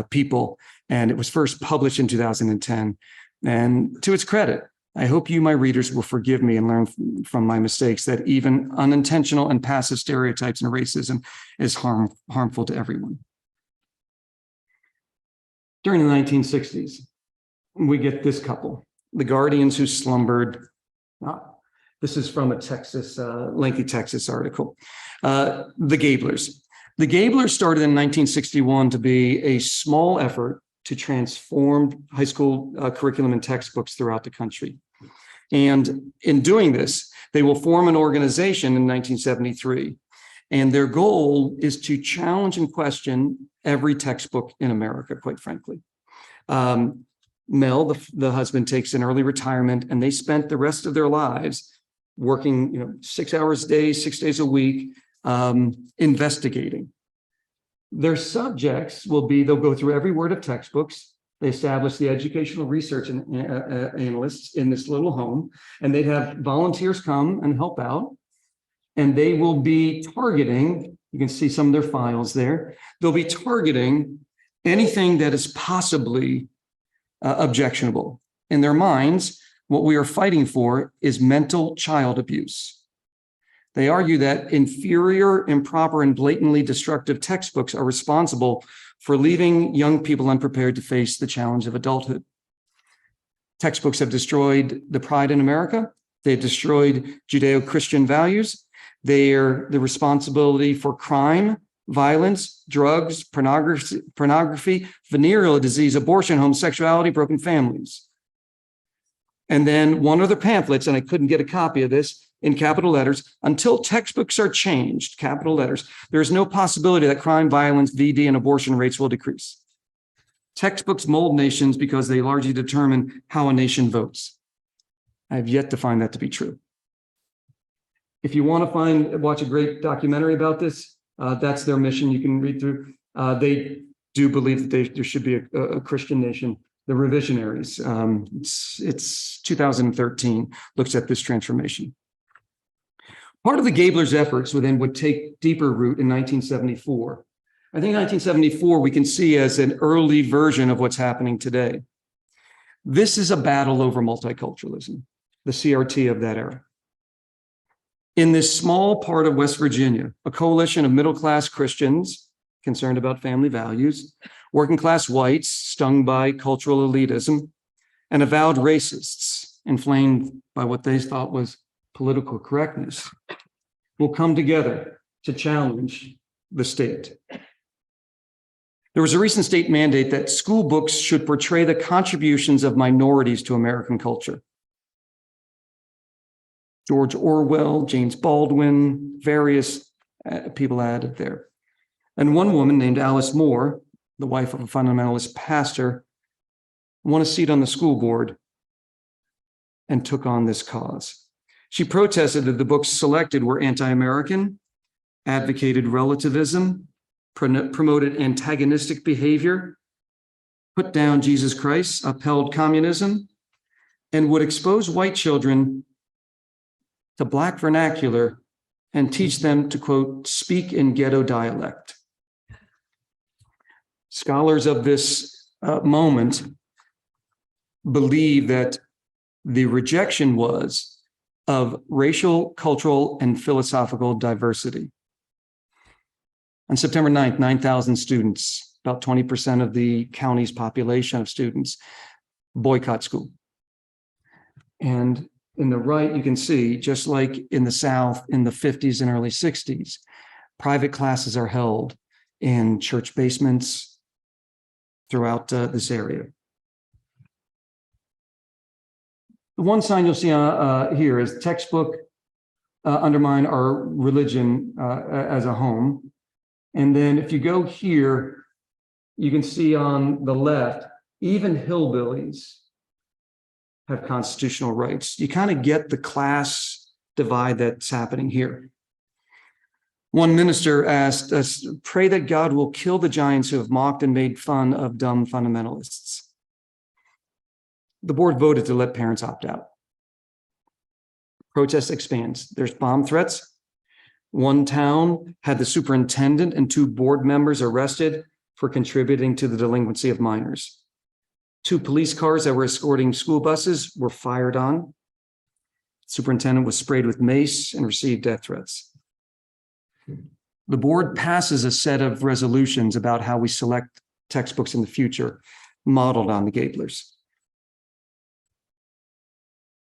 people. And it was first published in 2010. And to its credit, I hope you, my readers, will forgive me and learn from my mistakes that even unintentional and passive stereotypes and racism is harmful to everyone. During the 1960s, we get this couple, the guardians who slumbered. This is from a Texas, lengthy Texas article. The Gablers. The Gablers started in 1961 to be a small effort to transform high school curriculum and textbooks throughout the country. And in doing this, they will form an organization in 1973. And their goal is to challenge and question every textbook in America, quite frankly. Mel, the husband, takes an early retirement, and they spent the rest of their lives working 6 hours a day, 6 days a week, investigating. Their subjects will be, they'll go through every word of textbooks. They establish the educational research analysts in this little home, and they'd have volunteers come and help out. And they will be targeting, you can see some of their files there. They'll be targeting anything that is possibly objectionable. In their minds, what we are fighting for is mental child abuse. They argue that inferior, improper, and blatantly destructive textbooks are responsible for leaving young people unprepared to face the challenge of adulthood. Textbooks have destroyed the pride in America. They have destroyed Judeo-Christian values. They are the responsibility for crime, violence, drugs, pornography, venereal disease, abortion, homosexuality, broken families. And then one of the pamphlets, and I couldn't get a copy of this, in capital letters, until textbooks are changed, capital letters, there is no possibility that crime, violence, VD, and abortion rates will decrease. Textbooks mold nations because they largely determine how a nation votes. I have yet to find that to be true. If you want to watch a great documentary about this, that's their mission. You can read through. They do believe that there should be a Christian nation. The revisionaries, it's 2013, looks at this transformation. Part of the Gabler's efforts would take deeper root in 1974. I think 1974 we can see as an early version of what's happening today. This is a battle over multiculturalism, the CRT of that era. In this small part of West Virginia, a coalition of middle-class Christians concerned about family values, working-class whites stung by cultural elitism, and avowed racists inflamed by what they thought was political correctness will come together to challenge the state. There was a recent state mandate that school books should portray the contributions of minorities to American culture. George Orwell, James Baldwin, various people added there. And one woman named Alice Moore, the wife of a fundamentalist pastor, won a seat on the school board and took on this cause. She protested that the books selected were anti-American, advocated relativism, promoted antagonistic behavior, put down Jesus Christ, upheld communism, and would expose white children to Black vernacular and teach them to, quote, speak in ghetto dialect. Scholars of this moment believe that the rejection was of racial, cultural, and philosophical diversity. On September 9th, 9,000 students, about 20% of the county's population of students, boycott school. And in the right, you can see, just like in the South in the 50s and early 60s, private classes are held in church basements throughout this area. The one sign you'll see here is textbook undermine our religion as a home. And then if you go here, you can see on the left, even hillbillies have constitutional rights. You kind of get the class divide that's happening here. One minister asked us, pray that God will kill the giants who have mocked and made fun of dumb fundamentalists. The board voted to let parents opt out. Protest expands. There's bomb threats. One town had the superintendent and 2 board members arrested for contributing to the delinquency of minors. 2 police cars that were escorting school buses were fired on. Superintendent was sprayed with mace and received death threats. The board passes a set of resolutions about how we select textbooks in the future, modeled on the Gablers.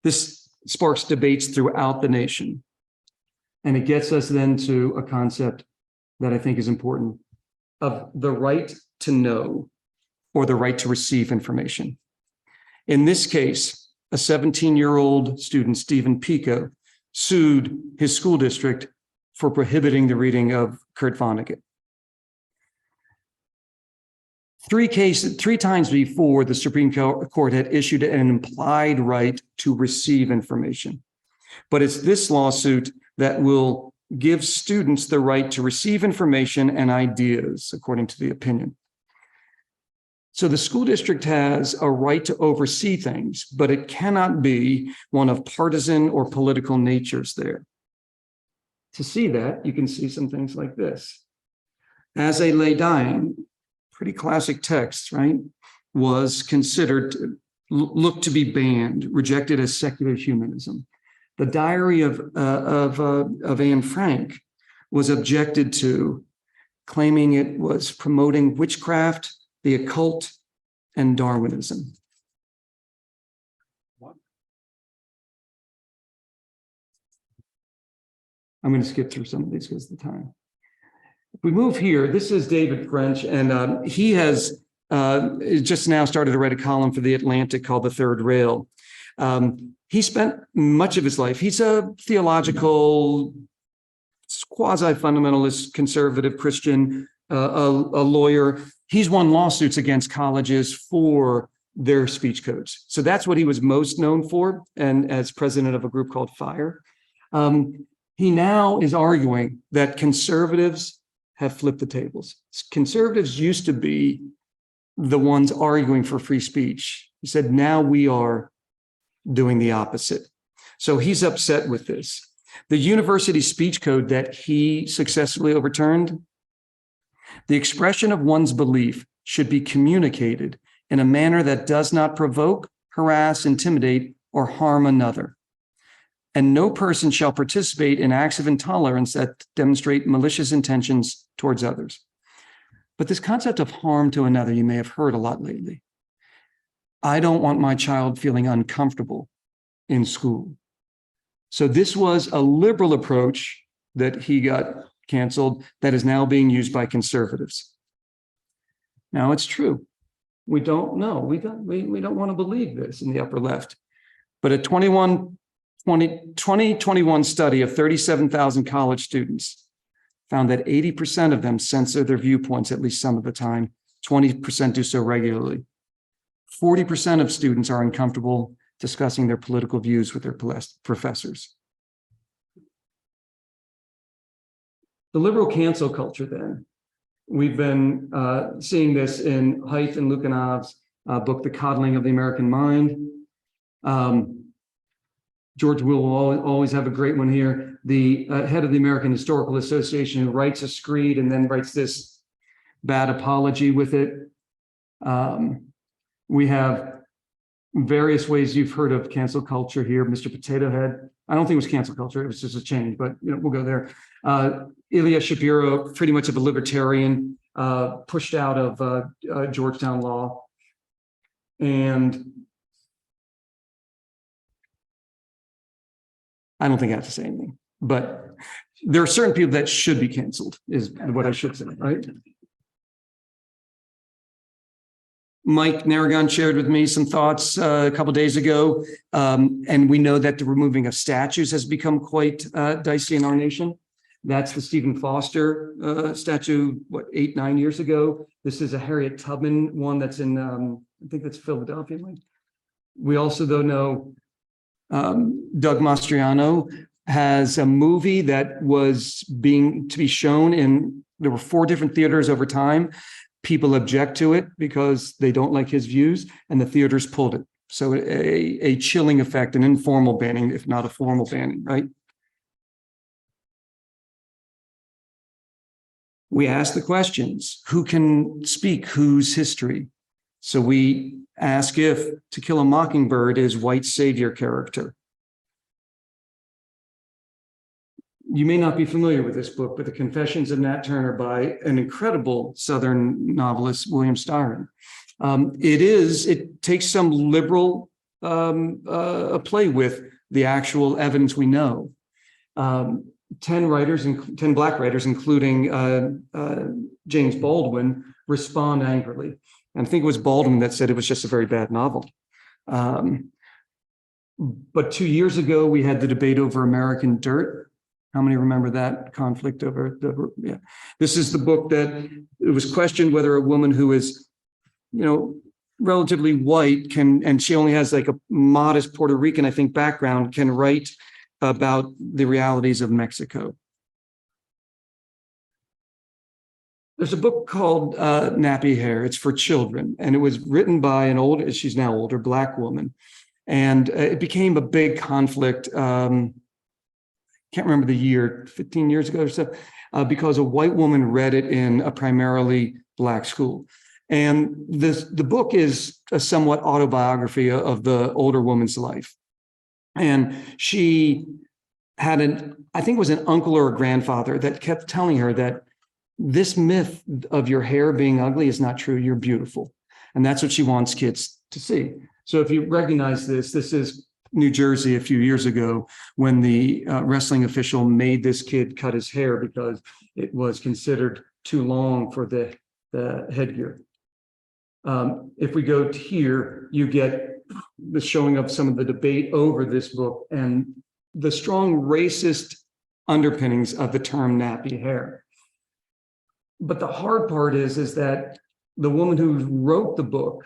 This sparks debates throughout the nation. And it gets us then to a concept that I think is important of the right to know or the right to receive information. In this case, a 17-year-old student, Stephen Pico, sued his school district for prohibiting the reading of Kurt Vonnegut. 3 times before, the Supreme Court had issued an implied right to receive information. But it's this lawsuit that will give students the right to receive information and ideas, according to the opinion. So the school district has a right to oversee things, but it cannot be one of partisan or political natures there. To see that, you can see some things like this. As I lay dying, pretty classic text, right? Was considered, looked to be banned, rejected as secular humanism. The diary of Anne Frank was objected to, claiming it was promoting witchcraft, the occult, and Darwinism. I'm going to skip through some of these because of the time. If we move here, this is David French, and he has just now started to write a column for The Atlantic called The Third Rail. He spent much of his life, he's a theological, quasi-fundamentalist, conservative Christian, a lawyer. He's won lawsuits against colleges for their speech codes. So that's what he was most known for, and as president of a group called FIRE. He now is arguing that conservatives have flipped the tables. Conservatives used to be the ones arguing for free speech. He said, now we are doing the opposite. So he's upset with this. The university speech code that he successfully overturned, the expression of one's belief should be communicated in a manner that does not provoke, harass, intimidate, or harm another. And no person shall participate in acts of intolerance that demonstrate malicious intentions towards others. But this concept of harm to another, you may have heard a lot lately. I don't want my child feeling uncomfortable in school. So this was a liberal approach that he got canceled that is now being used by conservatives. Now it's true. We don't know. We don't want to believe this in the upper left. But a 2021 study of 37,000 college students found that 80% of them censor their viewpoints at least some of the time. 20% do so regularly. 40% of students are uncomfortable discussing their political views with their professors. The liberal cancel culture, then, we've been seeing this in Haidt and Lukinov's book, The Coddling of the American Mind. George Will always have a great one here. The head of the American Historical Association, who writes a screed and then writes this bad apology with it. We have various ways you've heard of cancel culture here. Mr. Potato Head, I don't think it was cancel culture, it was just a change, but we'll go there. Ilya Shapiro, pretty much of a libertarian, pushed out of Georgetown Law. And I don't think I have to say anything, but there are certain people that should be canceled, is what I should say, right? Mike Narragon shared with me some thoughts a couple of days ago, and we know that the removing of statues has become quite dicey in our nation. That's the Stephen Foster statue, 8-9 years ago. This is a Harriet Tubman one that's in, I think that's Philadelphia. We also, though, know Doug Mastriano has a movie that was to be shown in, there were 4 different theaters over time. People object to it because they don't like his views, and the theaters pulled it. So a chilling effect, an informal banning, if not a formal banning, right? We ask the questions, who can speak whose history? So we ask if To Kill a Mockingbird is white savior character. You may not be familiar with this book, but The Confessions of Nat Turner by an incredible Southern novelist, William Styron. It takes some liberal play with the actual evidence we know. 10 Black writers, including James Baldwin, respond angrily. And I think it was Baldwin that said it was just a very bad novel. But 2 years ago, we had the debate over American Dirt. How many remember that conflict over yeah. This is the book that it was questioned whether a woman who is, relatively white and she only has like a modest Puerto Rican, I think, background, can write about the realities of Mexico. There's a book called Nappy Hair. It's for children, and it was written by she's now older, Black woman. And it became a big conflict. Can't remember the year, 15 years ago or so, because a white woman read it in a primarily Black school. And the book is a somewhat autobiography of the older woman's life. And she had I think it was an uncle or a grandfather that kept telling her that this myth of your hair being ugly is not true. You're beautiful. And that's what she wants kids to see. So if you recognize this, this is New Jersey a few years ago when the wrestling official made this kid cut his hair because it was considered too long for the headgear. If we go to here, you get the showing of some of the debate over this book and the strong racist underpinnings of the term nappy hair. But the hard part is that the woman who wrote the book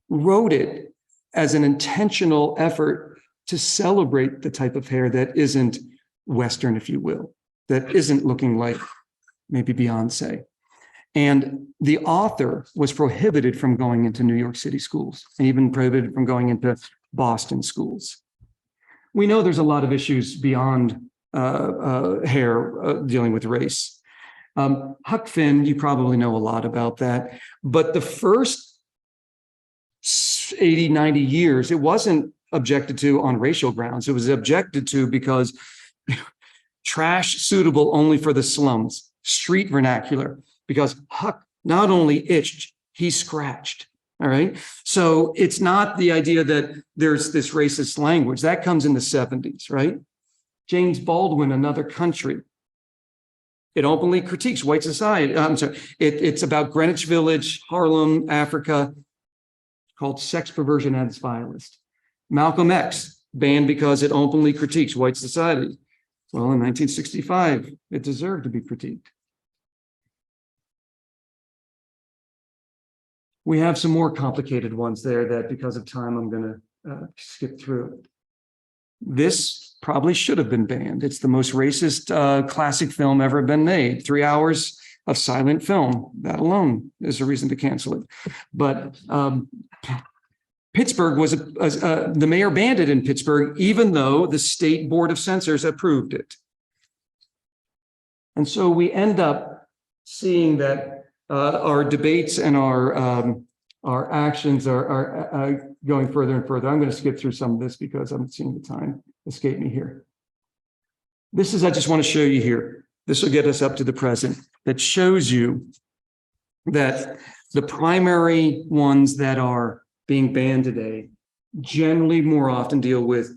wrote it as an intentional effort to celebrate the type of hair that isn't Western, if you will, that isn't looking like maybe Beyonce. And the author was prohibited from going into New York City schools, and even prohibited from going into Boston schools. We know there's a lot of issues beyond hair dealing with race. Huck Finn, you probably know a lot about that, but the first 80, 90 years, it wasn't objected to on racial grounds. It was objected to because trash suitable only for the slums, street vernacular, because Huck not only itched, he scratched. All right. So it's not the idea that there's this racist language that comes in the 70s, right? James Baldwin, Another Country. It openly critiques white society. I'm sorry. It's about Greenwich Village, Harlem, Africa, called Sex Perversion at its Vilest. Malcolm X, banned because it openly critiques white society. Well, in 1965, it deserved to be critiqued. We have some more complicated ones there that because of time, I'm going to skip through. This probably should have been banned. It's the most racist classic film ever been made. 3 hours of silent film. That alone is a reason to cancel it. But Pittsburgh was, the mayor banned it in Pittsburgh, even though the state board of censors approved it. And so we end up seeing that our debates and our actions are going further and further. I'm going to skip through some of this because I'm seeing the time escape me here. This is, I just want to show you here. This will get us up to the present. That shows you that the primary ones that are being banned today generally more often deal with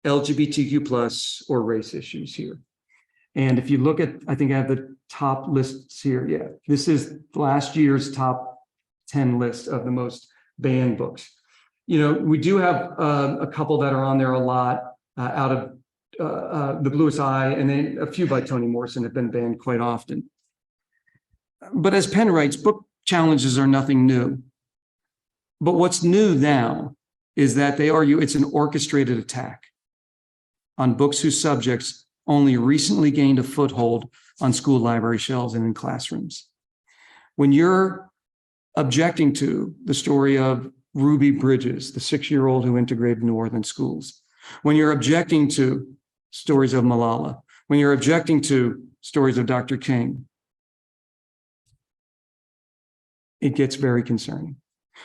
LGBTQ plus or race issues here. And if you look at, I think I have the top lists here. Yeah, this is last year's top 10 list of the most banned books. You know, we do have a couple that are on there a lot out of The Bluest Eye, and then a few by Toni Morrison have been banned quite often. But as Penn writes, book challenges are nothing new. But what's new now is that they argue it's an orchestrated attack on books whose subjects only recently gained a foothold on school library shelves and in classrooms. When you're objecting to the story of Ruby Bridges, the 6-year-old who integrated New Orleans schools, when you're objecting to stories of Malala, when you're objecting to stories of Dr. King, it gets very concerning.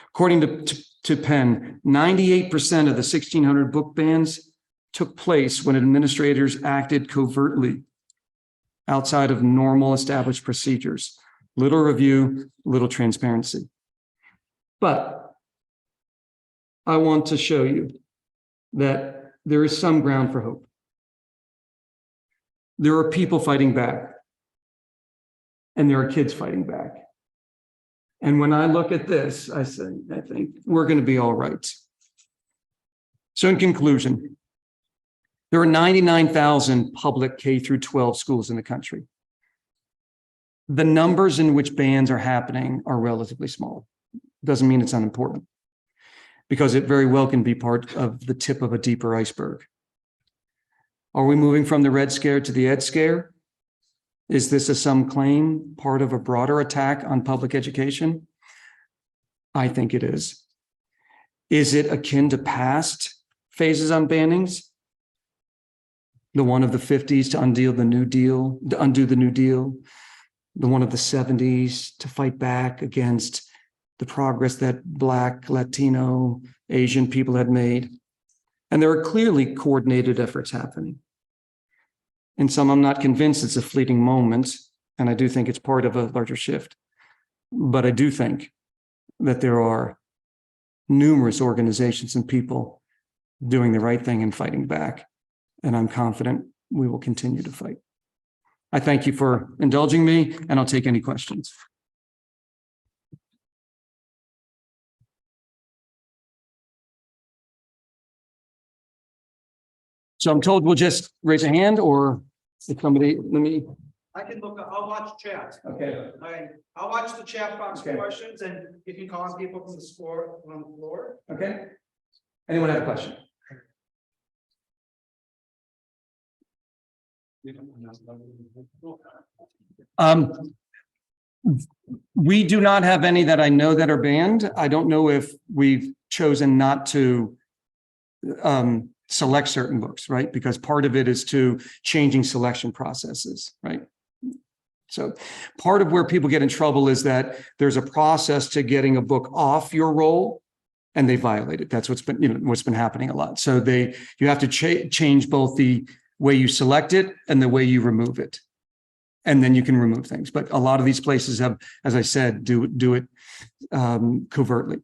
According to Penn, 98% of the 1,600 book bans took place when administrators acted covertly outside of normal established procedures. Little review, little transparency. But I want to show you that there is some ground for hope. There are people fighting back, and there are kids fighting back. And when I look at this, I think we're going to be all right. So in conclusion, there are 99,000 public K through 12 schools in the country. The numbers in which bans are happening are relatively small. Doesn't mean it's unimportant, because it very well can be part of the tip of a deeper iceberg. Are we moving from the Red Scare to the Ed Scare? Is this a some claim part of a broader attack on public education? I think it is. Is it akin to past phases on bannings? The one of the 50s to undo the New Deal, the one of the 70s to fight back against the progress that Black, Latino, Asian people had made. And there are clearly coordinated efforts happening. In some, I'm not convinced it's a fleeting moment, and I do think it's part of a larger shift. But I do think that there are numerous organizations and people doing the right thing and fighting back. And I'm confident we will continue to fight. I thank you for indulging me, and I'll take any questions. So I'm told we'll just raise a hand, or if somebody, let me. I can look, I'll watch chat. Okay. I'll watch the chat box for Okay. questions, and you can call on people from the score on the floor. Okay. Anyone have a question? We do not have any that I know that are banned. I don't know if we've chosen not to select certain books, right? Because part of it is to changing selection processes, right? So part of where people get in trouble is that there's a process to getting a book off your roll, and they violate it. That's what's been happening a lot. So you have to change both the way you select it and the way you remove it, and then you can remove things. But a lot of these places have, as I said, do it covertly.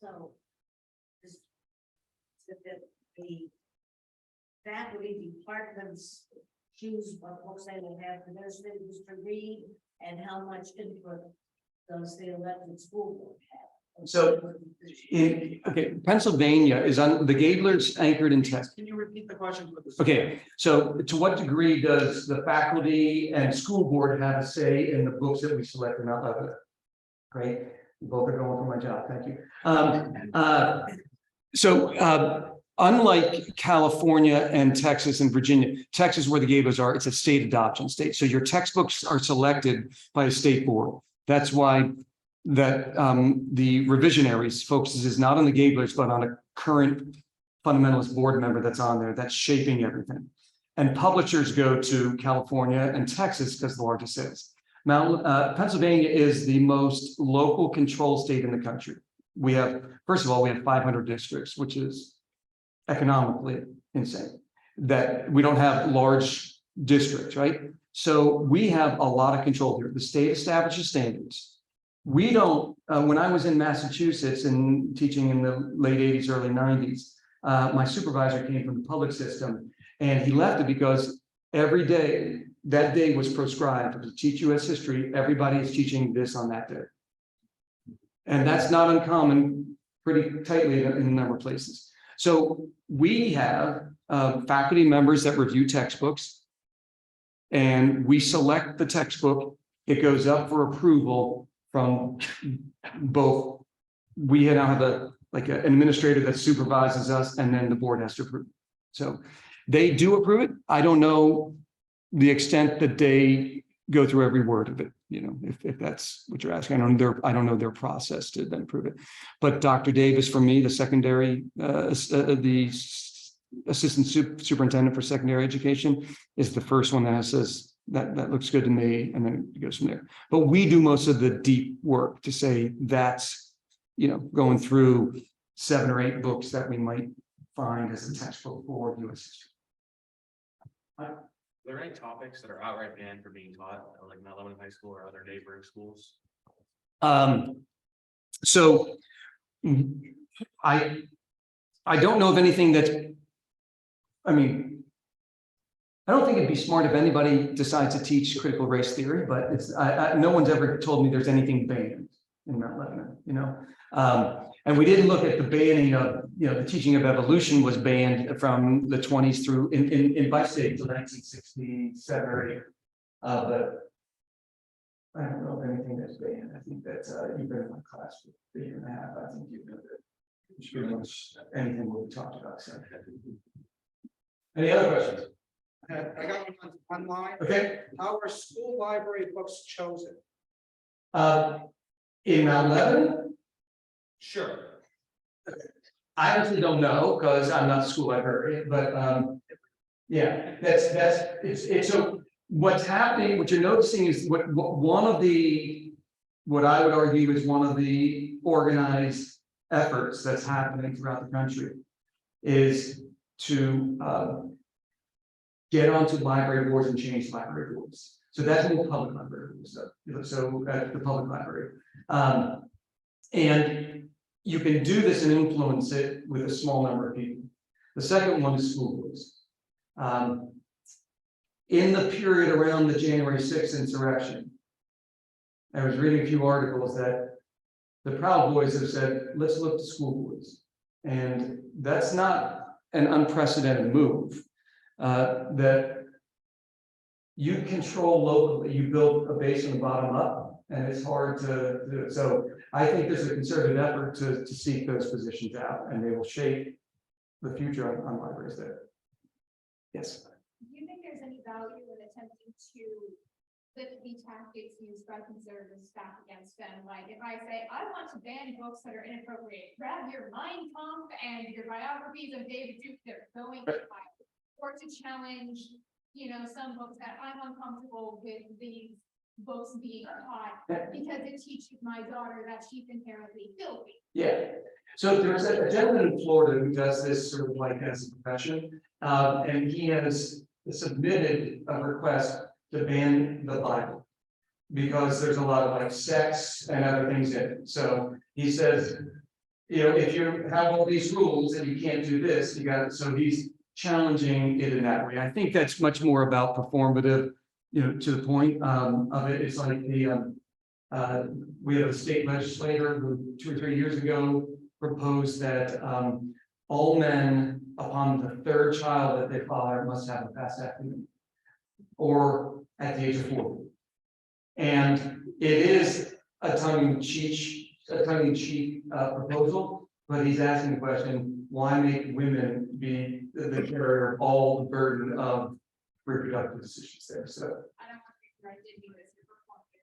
So the faculty departments choose what books they will have for their students to read, and how much input does the elected school board have? So Pennsylvania is on the Gabler's anchored in text. Can you repeat the question? Okay, so to what degree does the faculty and school board have a say in the books that we select or not? Great, you both are going for my job. Thank you. Unlike California and Texas and Virginia, Texas, where the Gablers are, it's a state adoption state. So your textbooks are selected by a state board. That's why the revisionaries focuses not on the Gablers, but on a current fundamentalist board member that's on there that's shaping everything. And publishers go to California and Texas because the largest cities. Pennsylvania is the most local control state in the country. We have 500 districts, which is economically insane, that we don't have large districts, right? So we have a lot of control here. The state establishes standards. We don't, when I was in Massachusetts and teaching in the late 80s, early 90s, my supervisor came from the public system, and he left it because every day, that day was proscribed to teach US history. Everybody is teaching this on that day. And that's not uncommon, pretty tightly in a number of places. So we have faculty members that review textbooks, and we select the textbook. It goes up for approval from both. We now have an administrator that supervises us, and then the board has to approve. So they do approve it. I don't know the extent that they go through every word of it, if that's what you're asking. I don't know their process to then approve it. But Dr. Davis, for me, the secondary, the assistant superintendent for secondary education, is the first one that says that looks good to me, and then it goes from there. But we do most of the deep work to say that's, going through 7 or 8 books that we might find as a textbook for US history. Are there any topics that are outright banned for being taught, like Mount Lebanon High School or other neighboring schools? So I don't know of anything that's, I don't think it'd be smart if anybody decides to teach critical race theory, but it's, no one's ever told me there's anything banned in Mount Lebanon, And we didn't look at the banning of, the teaching of evolution was banned from the 20s through in by state to 1967 or 8. But I don't know of anything that's banned. I think that's you've been in my class for 1.5 years. I think you know that pretty much anything we talked about. So. Any other questions? I got one online. Okay. How are school library books chosen? In Mount Lebanon? Sure. I honestly don't know because I'm not the school librarian, but yeah, it's so what's happening, what you're noticing is what I would argue is one of the organized efforts that's happening throughout the country is to get onto library boards and change library boards. So that's more public library boards, so at the public library. And you can do this and influence it with a small number of people. The second one is school boards. In the period around the January 6th insurrection, I was reading a few articles that the Proud Boys have said, let's look to school boards. And that's not an unprecedented move. That you control locally, you build a base from the bottom up, and it's hard to do it. So I think there's a concerted effort to seek those positions out, and they will shape the future on libraries there. Yes. Do you think there's any value in attempting to lift the tactics used by conservatives back against them? Like if I say, I want to ban books that are inappropriate, grab your Mein Kampf and your biographies of David Duke, they're going to file. Or to challenge, some books that I'm uncomfortable with these books being taught because it teaches my daughter that she's inherently filthy. Yeah. So there's a gentleman in Florida who does this sort of like as a profession, and he has submitted a request to ban the Bible because there's a lot of like sex and other things in it. So he says, if you have all these rules and you can't do this, you got it. So he's challenging it in that way. I think that's much more about performative, to the point of it. It's like we have a state legislator who 2 or 3 years ago proposed that all men upon the 3rd child that they father must have a vasectomy or at the age of 40. And it is a tongue-in-cheek proposal, but he's asking the question, why make women be the carrier of all the burden of reproductive decisions there? So I don't want to be corrected because you're performing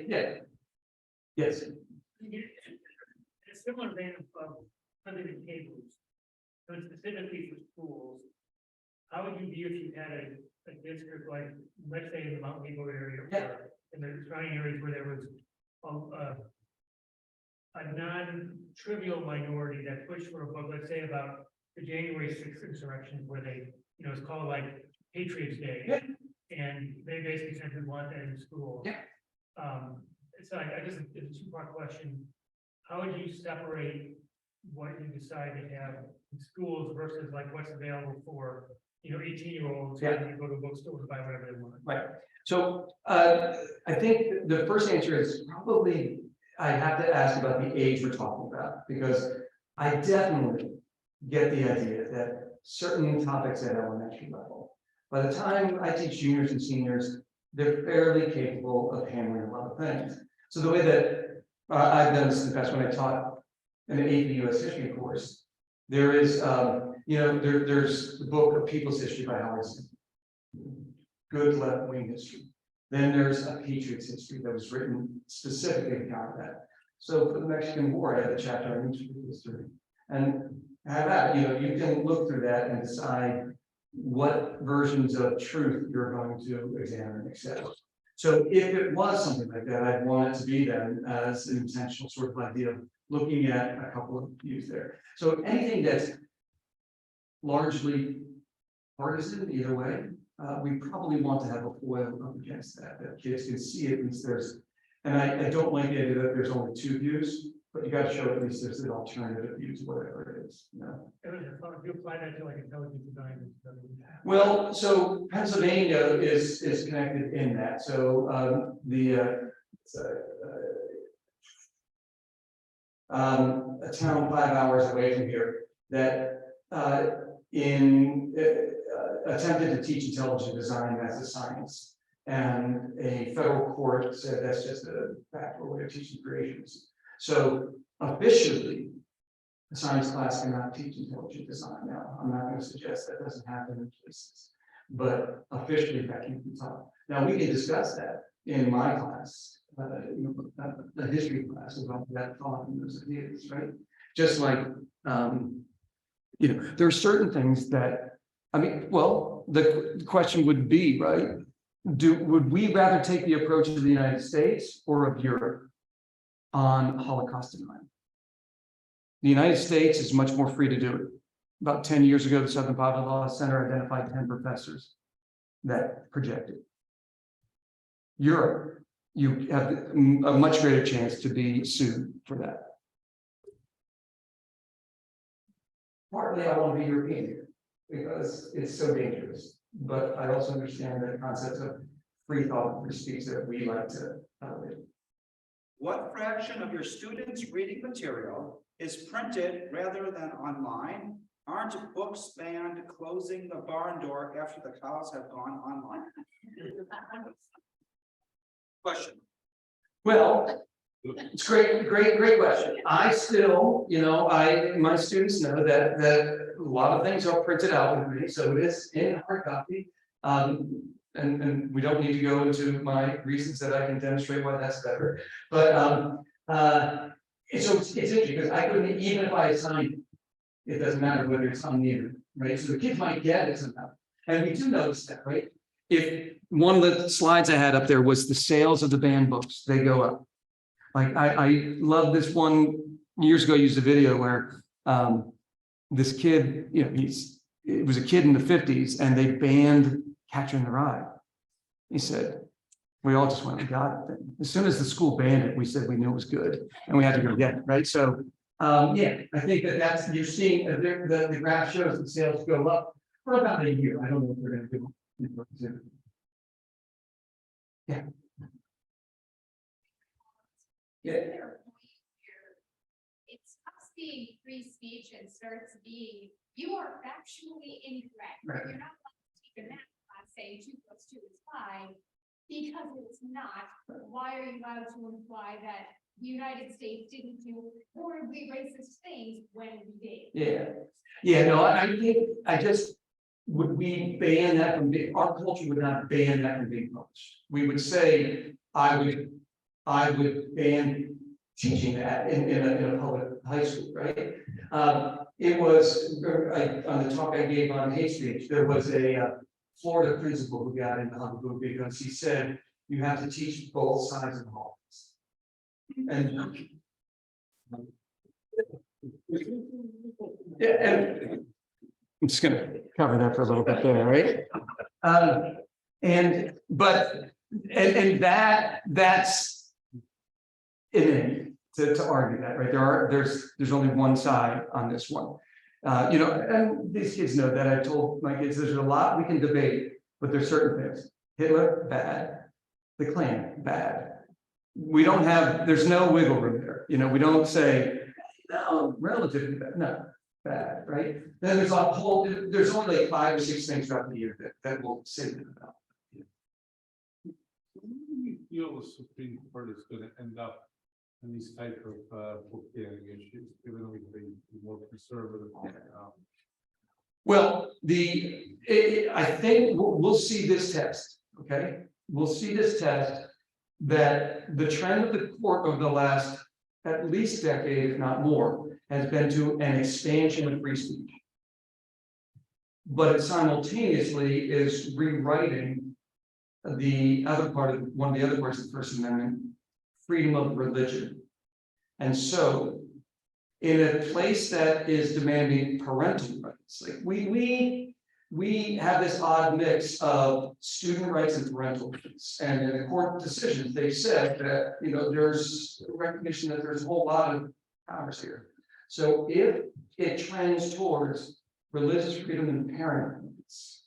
yeah. Yes. A similar vein of limited cables, so specifically for schools, how would you view if you had a district like, let's say in the Mount Nebo area, or in the surrounding areas where there was a non-trivial minority that pushed for a book, let's say about the January 6th insurrection, where they, it's called like Patriots Day. Yeah. And they basically said we want that in school. Yeah. So I guess it's a 2-part question. How would you separate what you decide to have in schools versus like what's available for, 18-year-olds who go to a bookstore to buy whatever they want? Right. So I think the first answer is probably I have to ask about the age we're talking about, because I definitely get the idea that certain topics at elementary level, by the time I teach juniors and seniors, they're fairly capable of handling a lot of things. So the way that I've done this in the past, when I taught an AP US history course, there is, there's the book of People's History by Howard Zinn, good left-wing history. Then there's a Patriots history that was written specifically to counter that. So for the Mexican War, I had a chapter on each history, and have that. You can look through that and decide what versions of truth you're going to examine and accept. So if it was something like that, I'd want it to be then as an intentional sort of idea of looking at a couple of views there. So anything that's largely partisan either way, we probably want to have a foil up against that kids can see at least there's, and I don't like the idea that there's only 2 views, but you got to show at least there's an alternative view to whatever it is. If you apply that to like intelligent design. Well, so Pennsylvania is connected in that. So a town 5 hours away from here that attempted to teach intelligent design as a science, and a federal court said that's just a factual way of teaching creations. So officially, a science class cannot teach intelligent design now. I'm not going to suggest that doesn't happen in places, but officially that can be taught. Now we can discuss that in my class, the history class about that thought and those ideas, right? Just like, there are certain things that, the question would be, right? Would we rather take the approach of the United States or of Europe on Holocaust denial? The United States is much more free to do it. About 10 years ago, the Southern Poverty Law Center identified 10 professors that projected. Europe, you have a much greater chance to be sued for that. Partly, I want to be European here because it's so dangerous, but I also understand the concept of free thought, free speech that we like to elevate. What fraction of your students' reading material is printed rather than online? Aren't books banned closing the barn door after the cows have gone online? Question. Well, it's great question. I still, my students know that a lot of things are printed out with me, so it is in hard copy. And we don't need to go into my reasons that I can demonstrate why that's better. But so it's interesting because I couldn't, even if I assigned it, doesn't matter whether it's on the internet, right? So the kids might get it somehow. And we do notice that, right? If one of the slides I had up there was the sales of the banned books, they go up. Like I love this one. Years ago, I used a video where this kid, it was a kid in the 50s and they banned Catcher in the Rye. He said, we all just went and got it. As soon as the school banned it, we said we knew it was good and we had to go get it, right? So yeah, I think that's, you're seeing the graph shows the sales go up for about a year. I don't know what they're going to do. Yeah. Yeah. It's stops being free speech and starts being, you are factually incorrect. Right. You're not allowed to take a math class saying 2 + 2 is 5 because it's not. Why are you allowed to imply that the United States didn't do horribly racist things when we did? Yeah, no, I think would we ban that from being, our culture would not ban that from being published. We would say, I would ban teaching that in a public high school, right? It was, on the talk I gave on hate speech, there was a Florida principal who got into trouble because he said, you have to teach both sides of the politics. And yeah, and I'm just going to cover that for a little bit there, right? That's it to argue that, right? There's only one side on this one. And these kids know that. I told my kids there's a lot we can debate, but there's certain things. Hitler, bad. The Klan, bad. We don't have, there's no wiggle room there. We don't say, no, relatively bad. No, bad, right? Then there's there's only like 5 or 6 things throughout the year that will say that about. You feel the Supreme Court is going to end up in these type of book banning issues, given we be more conservative? Well, I think we'll see this test. Okay, we'll see this test that the trend of the court over the last at least decade, if not more, has been to an expansion of free speech. But it simultaneously is rewriting the other part of one of the other parts of the First Amendment, freedom of religion. And so in a place that is demanding parental rights, like we have this odd mix of student rights and parental rights. And in the court decisions, they said that there's recognition that there's a whole lot of powers here. So if it trends towards religious freedom and parent rights,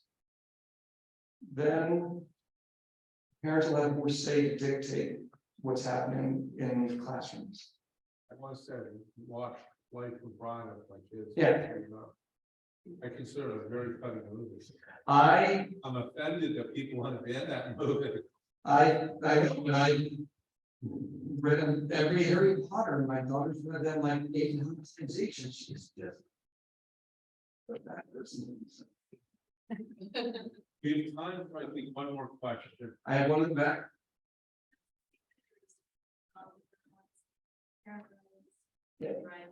then parents will have more say to dictate what's happening in classrooms. I want to say, watch Life of Brian with my kids. Yeah. I consider it a very funny movie. I'm offended that people want to ban that movie. I read every Harry Potter, and my daughter's read them like 800 times each, and she's just that person. We have time for, I think, one more question. I have one in the back. Yeah. Right.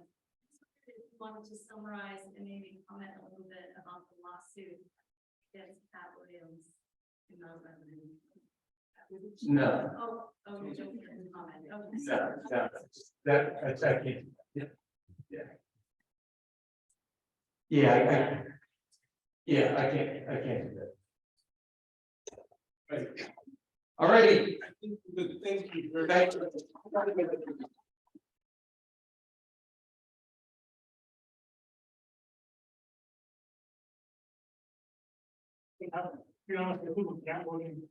Wanted to summarize and maybe comment a little bit about the lawsuit against Pat Williams in Mount Lebanon. No. Oh, you don't comment. Okay. No, that I can't. Yeah. Yeah, I can't do that. All righty. Thank you. Thank you. Be honest, with you, can't work in-